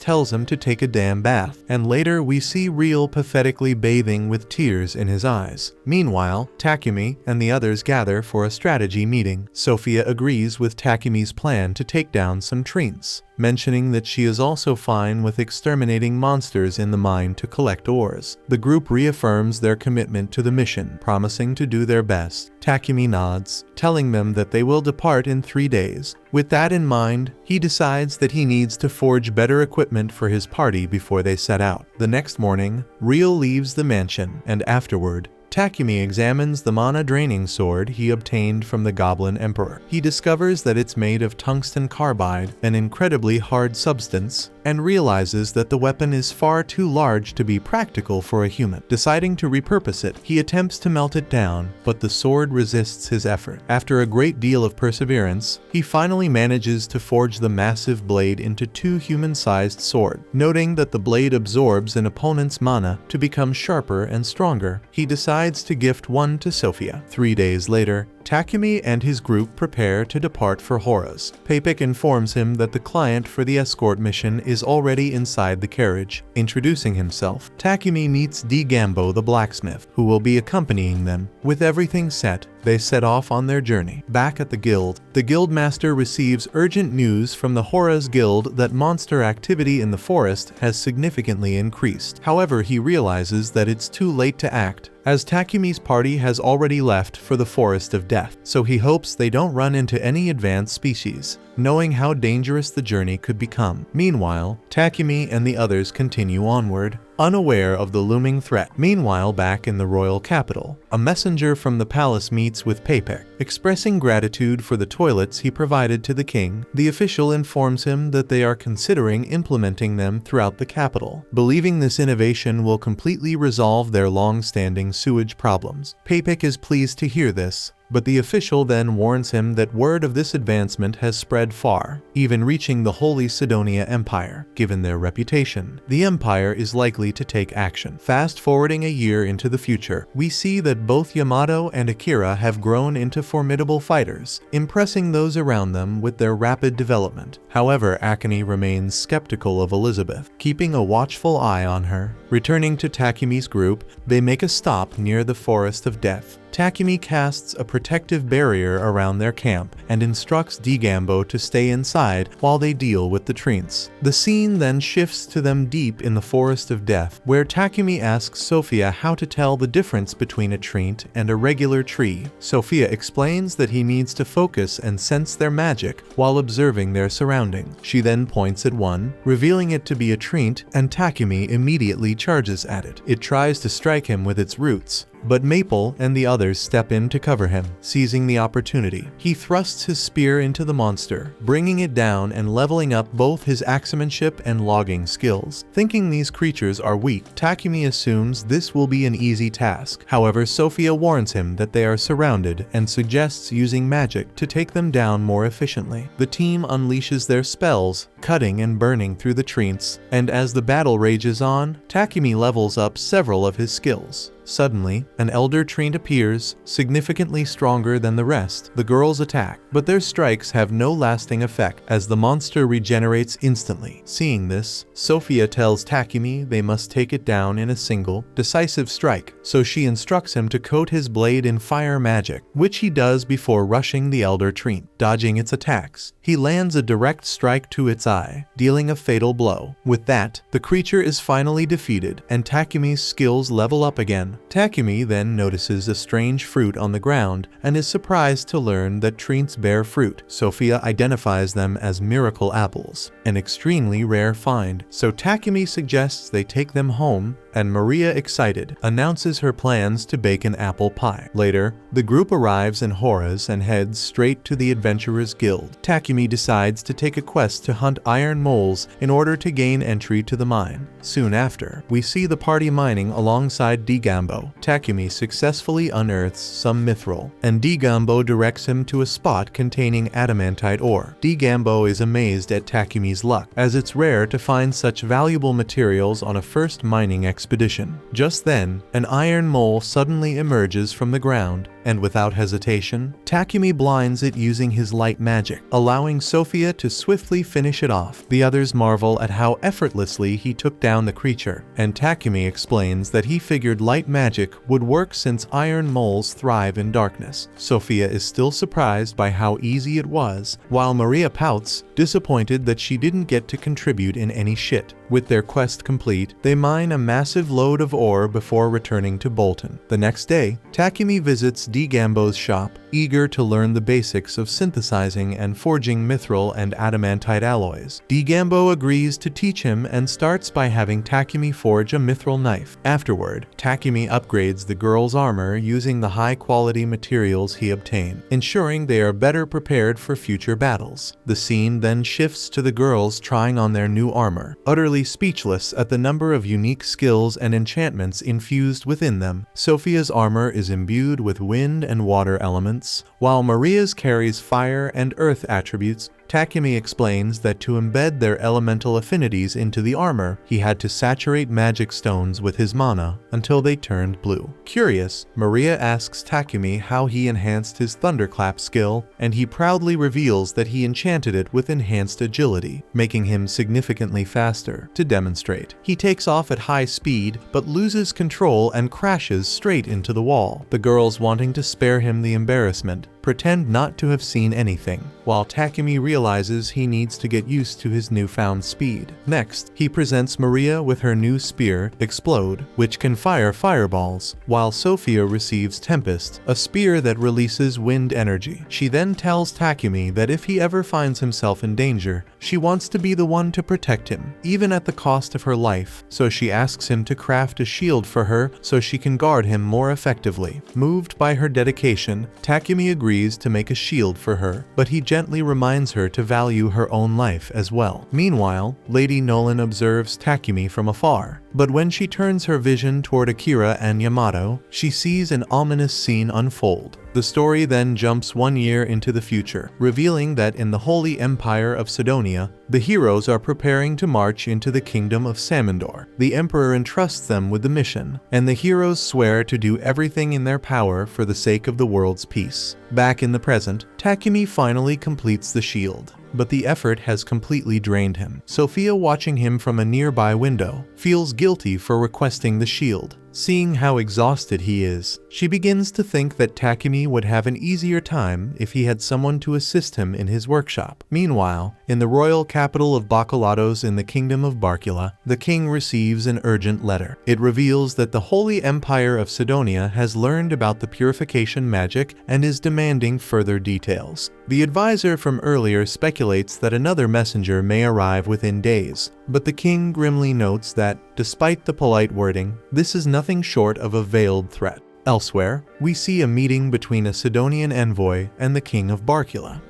tells him to take a damn bath, and later we see Real pathetically bathing with tears in his eyes. Meanwhile, Takumi and the others gather for a strategy meeting. Sophia agrees with Takumi's plan to take down some treants, mentioning that she is also fine with exterminating monsters in the mine to collect ores. The group reaffirms their commitment to the mission, promising to do their best. Takumi nods, telling them that they will depart in 3 days. With that in mind, he decides that he needs to forge better equipment for his party before they set out. The next morning, Real leaves the mansion, and afterward, Takumi examines the mana-draining sword he obtained from the Goblin Emperor. He discovers that it's made of tungsten carbide, an incredibly hard substance, and realizes that the weapon is far too large to be practical for a human. Deciding to repurpose it, he attempts to melt it down, but the sword resists his effort. After a great deal of perseverance, he finally manages to forge the massive blade into 2 human-sized swords. Noting that the blade absorbs an opponent's mana to become sharper and stronger, he decides to gift one to Sophia. 3 days later, Takumi and his group prepare to depart for Hora's. Papik informs him that the client for the escort mission is already inside the carriage. Introducing himself, Takumi meets D. Gambo the blacksmith, who will be accompanying them. With everything set, they set off on their journey. Back at the guildmaster receives urgent news from the Hora's guild that monster activity in the forest has significantly increased. However, he realizes that it's too late to act, as Takumi's party has already left for the Forest of Death, so he hopes they don't run into any advanced species, knowing how dangerous the journey could become. Meanwhile, Takumi and the others continue onward, unaware of the looming threat. Meanwhile, back in the royal capital, a messenger from the palace meets with Papik. Expressing gratitude for the toilets he provided to the king, the official informs him that they are considering implementing them throughout the capital, believing this innovation will completely resolve their long-standing sewage problems. Papik is pleased to hear this, but the official then warns him that word of this advancement has spread far, even reaching the Holy Sidonia Empire. Given their reputation, the empire is likely to take action. Fast forwarding a year into the future, we see that both Yamato and Akira have grown into formidable fighters, impressing those around them with their rapid development. However, Akane remains skeptical of Elizabeth, keeping a watchful eye on her. Returning to Takumi's group, they make a stop near the Forest of Death. Takumi casts a protective barrier around their camp and instructs D. Gambo to stay inside while they deal with the treants. The scene then shifts to them deep in the Forest of Death, where Takumi asks Sophia how to tell the difference between a treant and a regular tree. Sophia explains that he needs to focus and sense their magic while observing their surroundings. She then points at one, revealing it to be a treant, and Takumi immediately charges at it. It tries to strike him with its roots, but Maple and the others step in to cover him. Seizing the opportunity, he thrusts his spear into the monster, bringing it down and leveling up both his axemanship and logging skills. Thinking these creatures are weak, Takumi assumes this will be an easy task. However, Sophia warns him that they are surrounded and suggests using magic to take them down more efficiently. The team unleashes their spells, cutting and burning through the treants, and as the battle rages on, Takumi levels up several of his skills. Suddenly, an elder treant appears, significantly stronger than the rest. The girls attack, but their strikes have no lasting effect as the monster regenerates instantly. Seeing this, Sophia tells Takumi they must take it down in a single, decisive strike, so she instructs him to coat his blade in fire magic, which he does before rushing the elder treant. Dodging its attacks, he lands a direct strike to its eye, dealing a fatal blow. With that, the creature is finally defeated, and Takumi's skills level up again, Takumi then notices a strange fruit on the ground and is surprised to learn that trees bear fruit. Sophia identifies them as miracle apples, an extremely rare find, so Takumi suggests they take them home, and Maria, excited, announces her plans to bake an apple pie. Later, the group arrives in Horace and heads straight to the Adventurers Guild. Takumi decides to take a quest to hunt iron moles in order to gain entry to the mine. Soon after, we see the party mining alongside Digambo. Takumi successfully unearths some mithril, and Digambo directs him to a spot containing adamantite ore. Digambo is amazed at Takumi's luck, as it's rare to find such valuable materials on a first mining expedition. Just then, an iron mole suddenly emerges from the ground, and without hesitation, Takumi blinds it using his light magic, allowing Sophia to swiftly finish it off. The others marvel at how effortlessly he took down the creature, and Takumi explains that he figured light magic would work since iron moles thrive in darkness. Sophia is still surprised by how easy it was, while Maria pouts, disappointed that she didn't get to contribute in any shit. With their quest complete, they mine a massive load of ore before returning to Bolton. The next day, Takumi visits Digambo's shop, eager to learn the basics of synthesizing and forging mithril and adamantite alloys. Digambo agrees to teach him and starts by having Takumi forge a mithril knife. Afterward, Takumi upgrades the girl's armor using the high-quality materials he obtained, ensuring they are better prepared for future battles. The scene then shifts to the girls trying on their new armor. Utterly speechless at the number of unique skills and enchantments infused within them, Sophia's armor is imbued with wind and water elements, while Maria's carries fire and earth attributes. Takumi explains that to embed their elemental affinities into the armor, he had to saturate magic stones with his mana until they turned blue. Curious, Maria asks Takumi how he enhanced his thunderclap skill, and he proudly reveals that he enchanted it with enhanced agility, making him significantly faster. To demonstrate, he takes off at high speed but loses control and crashes straight into the wall. The girls, wanting to spare him the embarrassment, pretend not to have seen anything, while Takumi realizes he needs to get used to his newfound speed. Next, he presents Maria with her new spear, Explode, which can fire fireballs, while Sophia receives Tempest, a spear that releases wind energy. She then tells Takumi that if he ever finds himself in danger, she wants to be the one to protect him, even at the cost of her life, so she asks him to craft a shield for her so she can guard him more effectively. Moved by her dedication, Takumi agrees to make a shield for her, but he gently reminds her to value her own life as well. Meanwhile, Lady Nolan observes Takumi from afar, but when she turns her vision toward Akira and Yamato, she sees an ominous scene unfold. The story then jumps 1 year into the future, revealing that in the Holy Empire of Sidonia, the heroes are preparing to march into the kingdom of Samandor. The Emperor entrusts them with the mission, and the heroes swear to do everything in their power for the sake of the world's peace. Back in the present, Takumi finally completes the shield, but the effort has completely drained him. Sophia, watching him from a nearby window, feels guilty for requesting the shield. Seeing how exhausted he is, she begins to think that Takumi would have an easier time if he had someone to assist him in his workshop. Meanwhile, in the royal capital of Bacalados in the kingdom of Barcula, the king receives an urgent letter. It reveals that the Holy Empire of Sidonia has learned about the purification magic and is demanding further details. The advisor from earlier speculates that another messenger may arrive within days, but the king grimly notes that, despite the polite wording, this is nothing short of a veiled threat. Elsewhere, we see a meeting between a Sidonian envoy and the king of Barcula.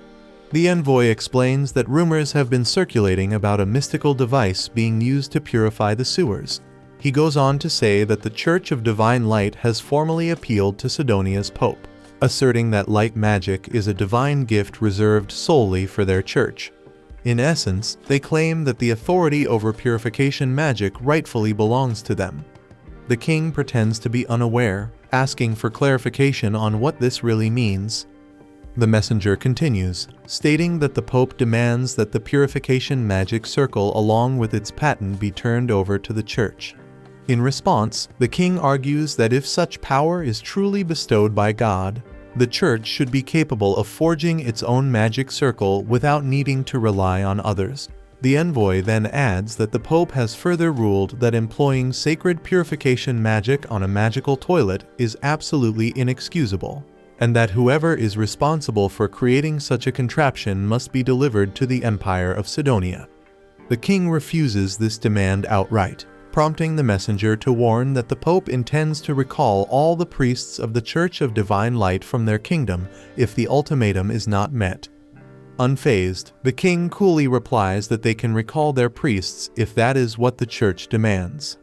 The envoy explains that rumors have been circulating about a mystical device being used to purify the sewers. He goes on to say that the Church of Divine Light has formally appealed to Sidonia's pope, asserting that light magic is a divine gift reserved solely for their church. In essence, they claim that the authority over purification magic rightfully belongs to them. The king pretends to be unaware, asking for clarification on what this really means. The messenger continues, stating that the Pope demands that the purification magic circle along with its patent be turned over to the church. In response, the king argues that if such power is truly bestowed by God, the church should be capable of forging its own magic circle without needing to rely on others. The envoy then adds that the Pope has further ruled that employing sacred purification magic on a magical toilet is absolutely inexcusable, and that whoever is responsible for creating such a contraption must be delivered to the Empire of Sidonia. The king refuses this demand outright, prompting the messenger to warn that the Pope intends to recall all the priests of the Church of Divine Light from their kingdom if the ultimatum is not met. Unfazed, the king coolly replies that they can recall their priests if that is what the church demands.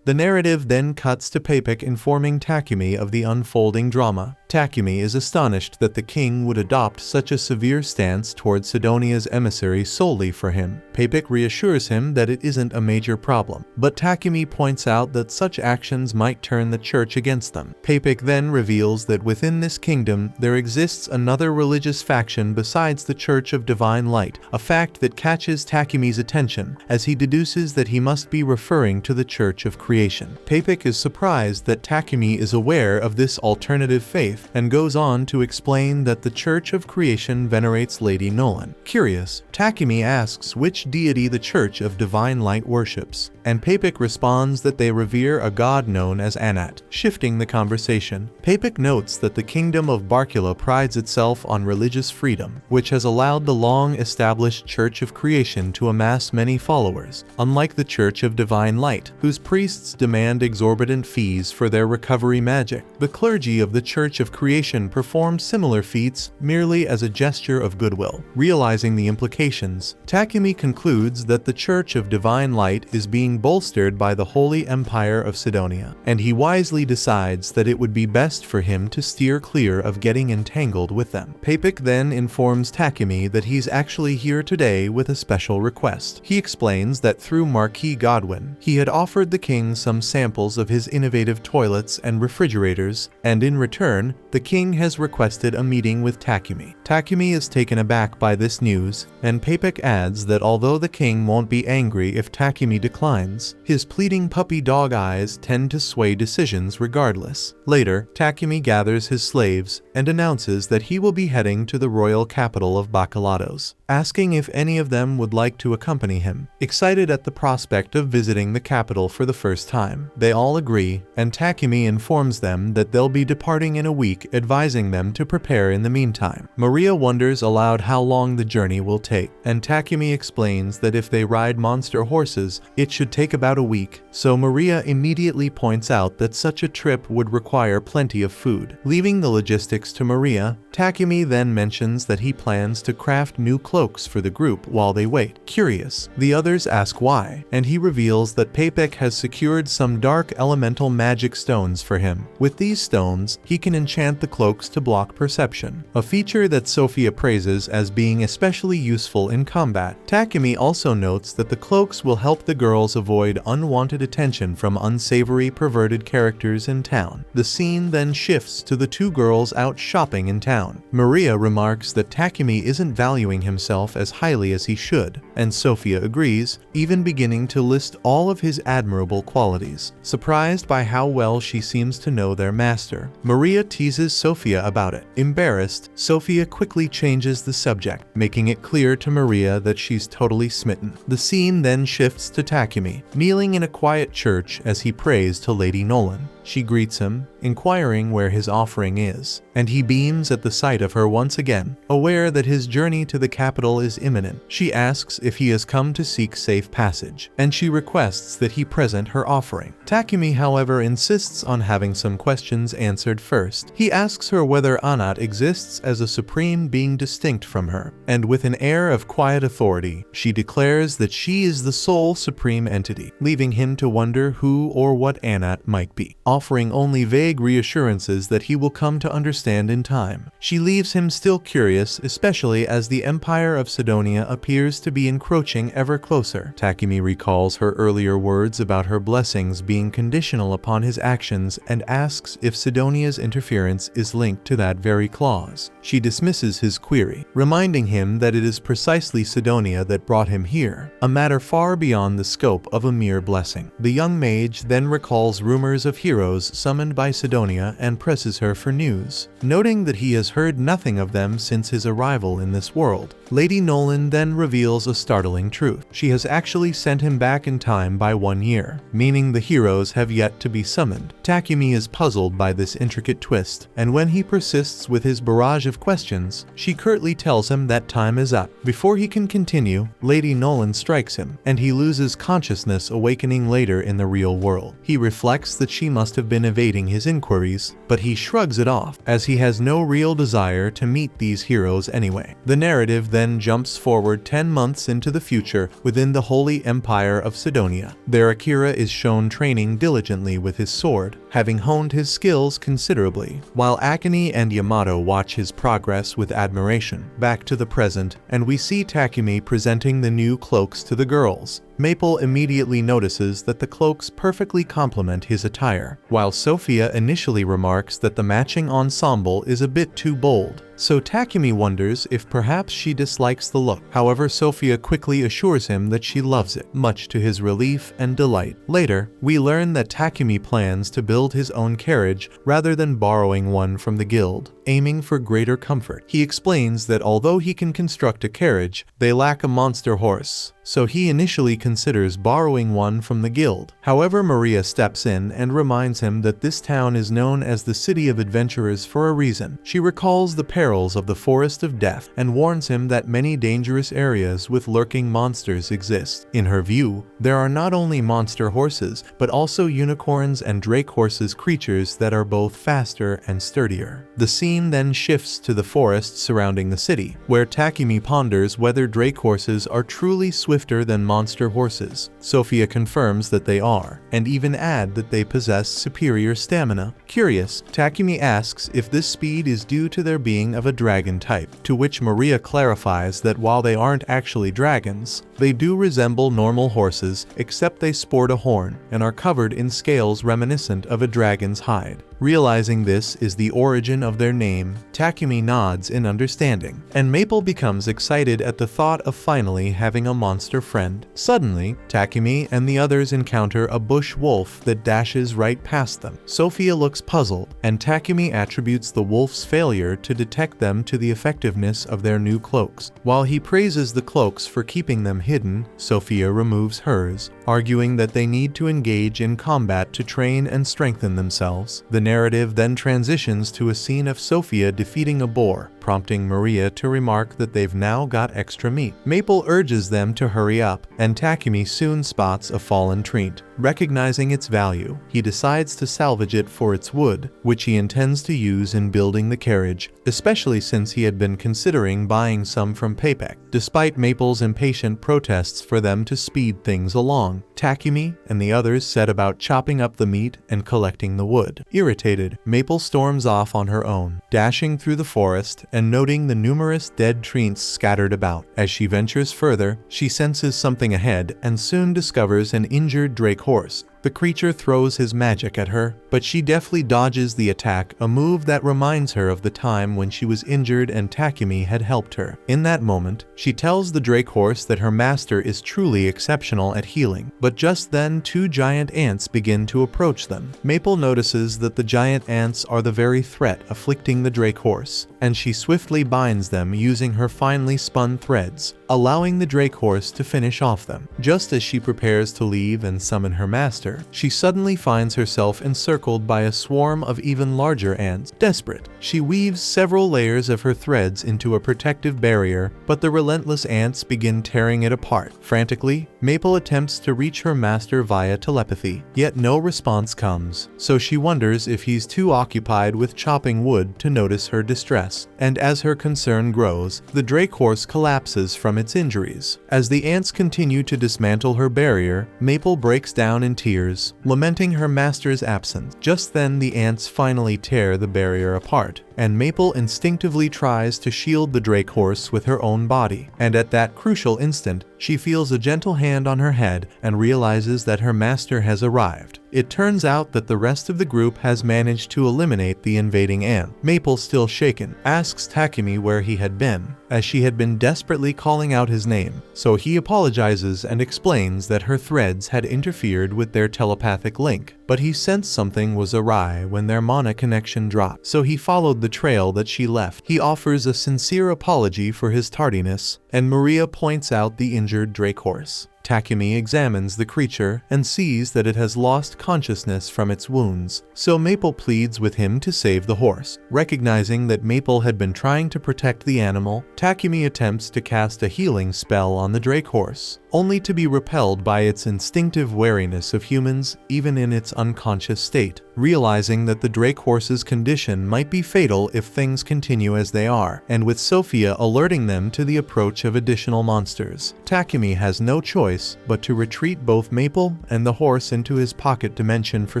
The narrative then cuts to Papik informing Takumi of the unfolding drama. Takumi is astonished that the king would adopt such a severe stance toward Sidonia's emissary solely for him. Papik reassures him that it isn't a major problem, but Takumi points out that such actions might turn the church against them. Papik then reveals that within this kingdom there exists another religious faction besides the Church of Divine Light, a fact that catches Takumi's attention, as he deduces that he must be referring to the Church of Creation. Papik is surprised that Takumi is aware of this alternative faith, and goes on to explain that the Church of Creation venerates Lady Nolan. Curious, Takumi asks which deity the Church of Divine Light worships, and Papik responds that they revere a god known as Anat. Shifting the conversation, Papik notes that the kingdom of Barkula prides itself on religious freedom, which has allowed the long-established Church of Creation to amass many followers, unlike the Church of Divine Light, whose priests demand exorbitant fees for their recovery magic. The clergy of the Church of Creation perform similar feats merely as a gesture of goodwill. Realizing the implications, Takumi concludes that the Church of Divine Light is being bolstered by the Holy Empire of Sidonia, and he wisely decides that it would be best for him to steer clear of getting entangled with them. Papik then informs Takumi that he's actually here today with a special request. He explains that through Marquis Godwin, he had offered the king some samples of his innovative toilets and refrigerators, and in return, the king has requested a meeting with Takumi. Takumi is taken aback by this news, and Papik adds that although the king won't be angry if Takumi declines, his pleading puppy dog eyes tend to sway decisions regardless. Later, Takumi gathers his slaves and announces that he will be heading to the royal capital of Bacalados, asking if any of them would like to accompany him. Excited at the prospect of visiting the capital for the first time, they all agree, and Takumi informs them that they'll be departing in a week, advising them to prepare in the meantime. Maria wonders aloud how long the journey will take, and Takumi explains that if they ride monster horses, it should take about a week, so Maria immediately points out that such a trip would require plenty of food. Leaving the logistics to Maria, Takumi then mentions that he plans to craft new cloaks for the group while they wait. Curious, the others ask why, and he reveals that Papik has secured some dark elemental magic stones for him. With these stones, he can enchant the cloaks to block perception, a feature that Sophia praises as being especially useful in combat. Takumi also notes that the cloaks will help the girls avoid unwanted attention from unsavory perverted characters in town. The scene then shifts to the two girls out shopping in town. Maria remarks that Takumi isn't valuing himself as highly as he should, and Sophia agrees, even beginning to list all of his admirable qualities. Surprised by how well she seems to know their master, Maria teases Sophia about it. Embarrassed, Sophia quickly changes the subject, making it clear to Maria that she's totally smitten. The scene then shifts to Takumi, kneeling in a quiet church as he prays to Lady Nolan. She greets him, inquiring where his offering is, and he beams at the sight of her once again. Aware that his journey to the capital is imminent, she asks if he has come to seek safe passage, and she requests that he present her offering. Takumi, however, insists on having some questions answered first. He asks her whether Anat exists as a supreme being distinct from her, and with an air of quiet authority, she declares that she is the sole supreme entity, leaving him to wonder who or what Anat might be, offering only vague reassurances that he will come to understand in time. She leaves him still curious, especially as the Empire of Sidonia appears to be encroaching ever closer. Takumi recalls her earlier words about her blessings being conditional upon his actions and asks if Sidonia's interference is linked to that very clause. She dismisses his query, reminding him that it is precisely Sidonia that brought him here, a matter far beyond the scope of a mere blessing. The young mage then recalls rumors of heroes summoned by Sidonia and presses her for news, noting that he has heard nothing of them since his arrival in this world. Lady Nolan then reveals a startling truth. She has actually sent him back in time by 1 year, meaning the heroes have yet to be summoned. Takumi is puzzled by this intricate twist, and when he persists with his barrage of questions, she curtly tells him that time is up. Before he can continue, Lady Nolan strikes him, and he loses consciousness, awakening later in the real world. He reflects that she must have been evading his inquiries, but he shrugs it off, as he has no real desire to meet these heroes anyway. The narrative then jumps forward 10 months into the future within the Holy Empire of Sidonia. There Akira is shown training diligently with his sword, having honed his skills considerably, while Akane and Yamato watch his progress with admiration. Back to the present, and we see Takumi presenting the new cloaks to the girls. Maple immediately notices that the cloaks perfectly complement his attire, while Sophia initially remarks that the matching ensemble is a bit too bold, so Takumi wonders if perhaps she dislikes the look. However, Sophia quickly assures him that she loves it, much to his relief and delight. Later, we learn that Takumi plans to build his own carriage rather than borrowing one from the guild, aiming for greater comfort. He explains that although he can construct a carriage, they lack a monster horse, so he initially considers borrowing one from the guild. However, Maria steps in and reminds him that this town is known as the City of Adventurers for a reason. She recalls the perils of the Forest of Death and warns him that many dangerous areas with lurking monsters exist. In her view, there are not only monster horses, but also unicorns and drake horses, creatures that are both faster and sturdier. The scene then shifts to the forest surrounding the city, where Takumi ponders whether drake horses are truly swifter than monster horses. Sophia confirms that they are, and even add that they possess superior stamina. Curious, Takumi asks if this speed is due to their being of a dragon type, to which Maria clarifies that while they aren't actually dragons, they do resemble normal horses, except they sport a horn and are covered in scales reminiscent of a dragon's hide. Realizing this is the origin of their name, Takumi nods in understanding, and Maple becomes excited at the thought of finally having a monster friend. Suddenly, Takumi and the others encounter a bush wolf that dashes right past them. Sophia looks puzzled, and Takumi attributes the wolf's failure to detect them to the effectiveness of their new cloaks. While he praises the cloaks for keeping them hidden, Sophia removes hers, arguing that they need to engage in combat to train and strengthen themselves. The narrative then transitions to a scene of Sophia defeating a boar, prompting Maria to remark that they've now got extra meat. Maple urges them to hurry up, and Takumi soon spots a fallen tree. Recognizing its value, he decides to salvage it for its wood, which he intends to use in building the carriage, especially since he had been considering buying some from Paypek. Despite Maple's impatient protests for them to speed things along, Takumi and the others set about chopping up the meat and collecting the wood. Irritated, Maple storms off on her own, dashing through the forest and noting the numerous dead trees scattered about. As she ventures further, she senses something ahead and soon discovers an injured drake horse. The creature throws his magic at her, but she deftly dodges the attack, a move that reminds her of the time when she was injured and Takumi had helped her. In that moment, she tells the drake horse that her master is truly exceptional at healing, but just then 2 giant ants begin to approach them. Maple notices that the giant ants are the very threat afflicting the drake horse, and she swiftly binds them using her finely spun threads, allowing the drake horse to finish off them. Just as she prepares to leave and summon her master, she suddenly finds herself encircled by a swarm of even larger ants. Desperate, she weaves several layers of her threads into a protective barrier, but the relentless ants begin tearing it apart. Frantically, Maple attempts to reach her master via telepathy, yet no response comes, so she wonders if he's too occupied with chopping wood to notice her distress. And as her concern grows, the drake horse collapses from its injuries. As the ants continue to dismantle her barrier, Maple breaks down in tears, lamenting her master's absence. Just then, the ants finally tear the barrier apart, and Maple instinctively tries to shield the Drake horse with her own body. And at that crucial instant, she feels a gentle hand on her head and realizes that her master has arrived. It turns out that the rest of the group has managed to eliminate the invading ant. Maple, still shaken, asks Takumi where he had been, as she had been desperately calling out his name, so he apologizes and explains that her threads had interfered with their telepathic link, but he sensed something was awry when their mana connection dropped, so he followed the trail that she left. He offers a sincere apology for his tardiness, and Maria points out the injured Drake horse. Takumi examines the creature and sees that it has lost consciousness from its wounds, so Maple pleads with him to save the horse. Recognizing that Maple had been trying to protect the animal, Takumi attempts to cast a healing spell on the Drake horse, only to be repelled by its instinctive wariness of humans even in its unconscious state. Realizing that the Drake horse's condition might be fatal if things continue as they are, and with Sophia alerting them to the approach of additional monsters, Takumi has no choice but to retreat both Maple and the horse into his pocket dimension for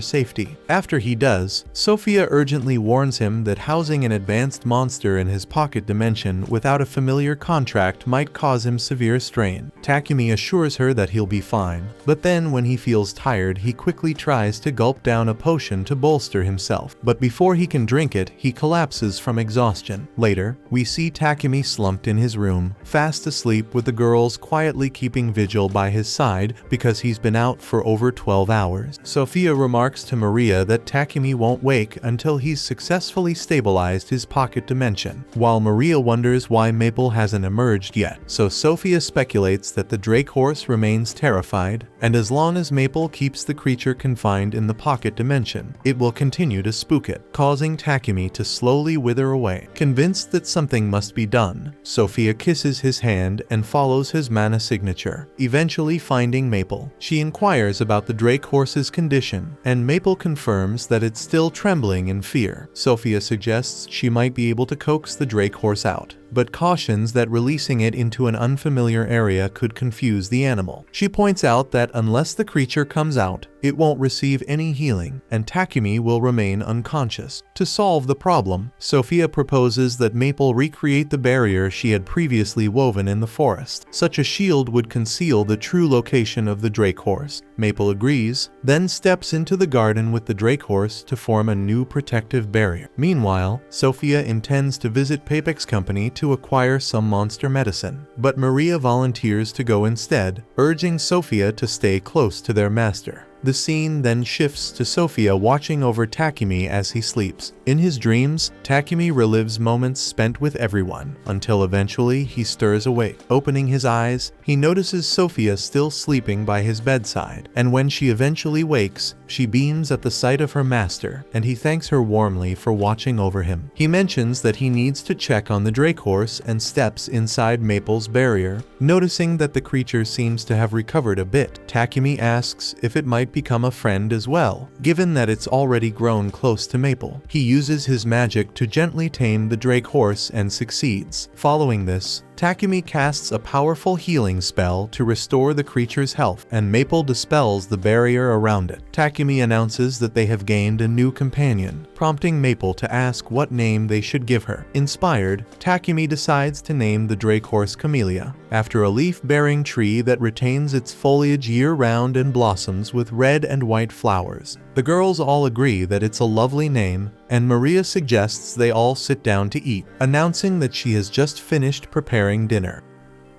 safety. After he does, Sophia urgently warns him that housing an advanced monster in his pocket dimension without a familiar contract might cause him severe strain. Takumi assures her that he'll be fine, but then when he feels tired, he quickly tries to gulp down a potion to bolster himself, but before he can drink it, he collapses from exhaustion. Later, we see Takumi slumped in his room, fast asleep, with the girls quietly keeping vigil by his side because he's been out for over 12 hours. Sophia remarks to Maria that Takumi won't wake until he's successfully stabilized his pocket dimension, while Maria wonders why Maple hasn't emerged yet. So Sophia speculates that the Drake horse remains terrified, and as long as Maple keeps the creature confined in the pocket dimension, it will continue to spook it, causing Takumi to slowly wither away. Convinced that something must be done, Sophia kisses his hand and follows his mana signature, eventually finding Maple. She inquires about the Drake horse's condition, and Maple confirms that it's still trembling in fear. Sophia suggests she might be able to coax the Drake horse out, but cautions that releasing it into an unfamiliar area could confuse the animal. She points out that unless the creature comes out, it won't receive any healing, and Takumi will remain unconscious. To solve the problem, Sophia proposes that Maple recreate the barrier she had previously woven in the forest. Such a shield would conceal the true location of the Drake horse. Maple agrees, then steps into the garden with the Drake horse to form a new protective barrier. Meanwhile, Sophia intends to visit Papek's company to acquire some monster medicine, but Maria volunteers to go instead, urging Sophia to stay close to their master. The scene then shifts to Sophia watching over Takumi as he sleeps. In his dreams, Takumi relives moments spent with everyone, until eventually he stirs awake. Opening his eyes, he notices Sophia still sleeping by his bedside, and when she eventually wakes, she beams at the sight of her master, and he thanks her warmly for watching over him. He mentions that he needs to check on the Drake horse and steps inside Maple's barrier. Noticing that the creature seems to have recovered a bit, Takumi asks if it might become a friend as well, given that it's already grown close to Maple. He uses his magic to gently tame the Drake horse and succeeds. Following this, Takumi casts a powerful healing spell to restore the creature's health, and Maple dispels the barrier around it. Takumi announces that they have gained a new companion, prompting Maple to ask what name they should give her. Inspired, Takumi decides to name the Drake horse Camellia, after a leaf-bearing tree that retains its foliage year-round and blossoms with red and white flowers. The girls all agree that it's a lovely name, and Maria suggests they all sit down to eat, announcing that she has just finished preparing dinner.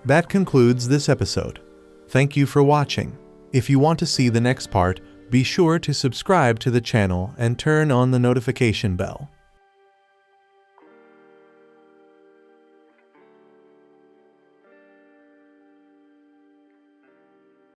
That concludes this episode. Thank you for watching. If you want to see the next part, be sure to subscribe to the channel and turn on the notification bell.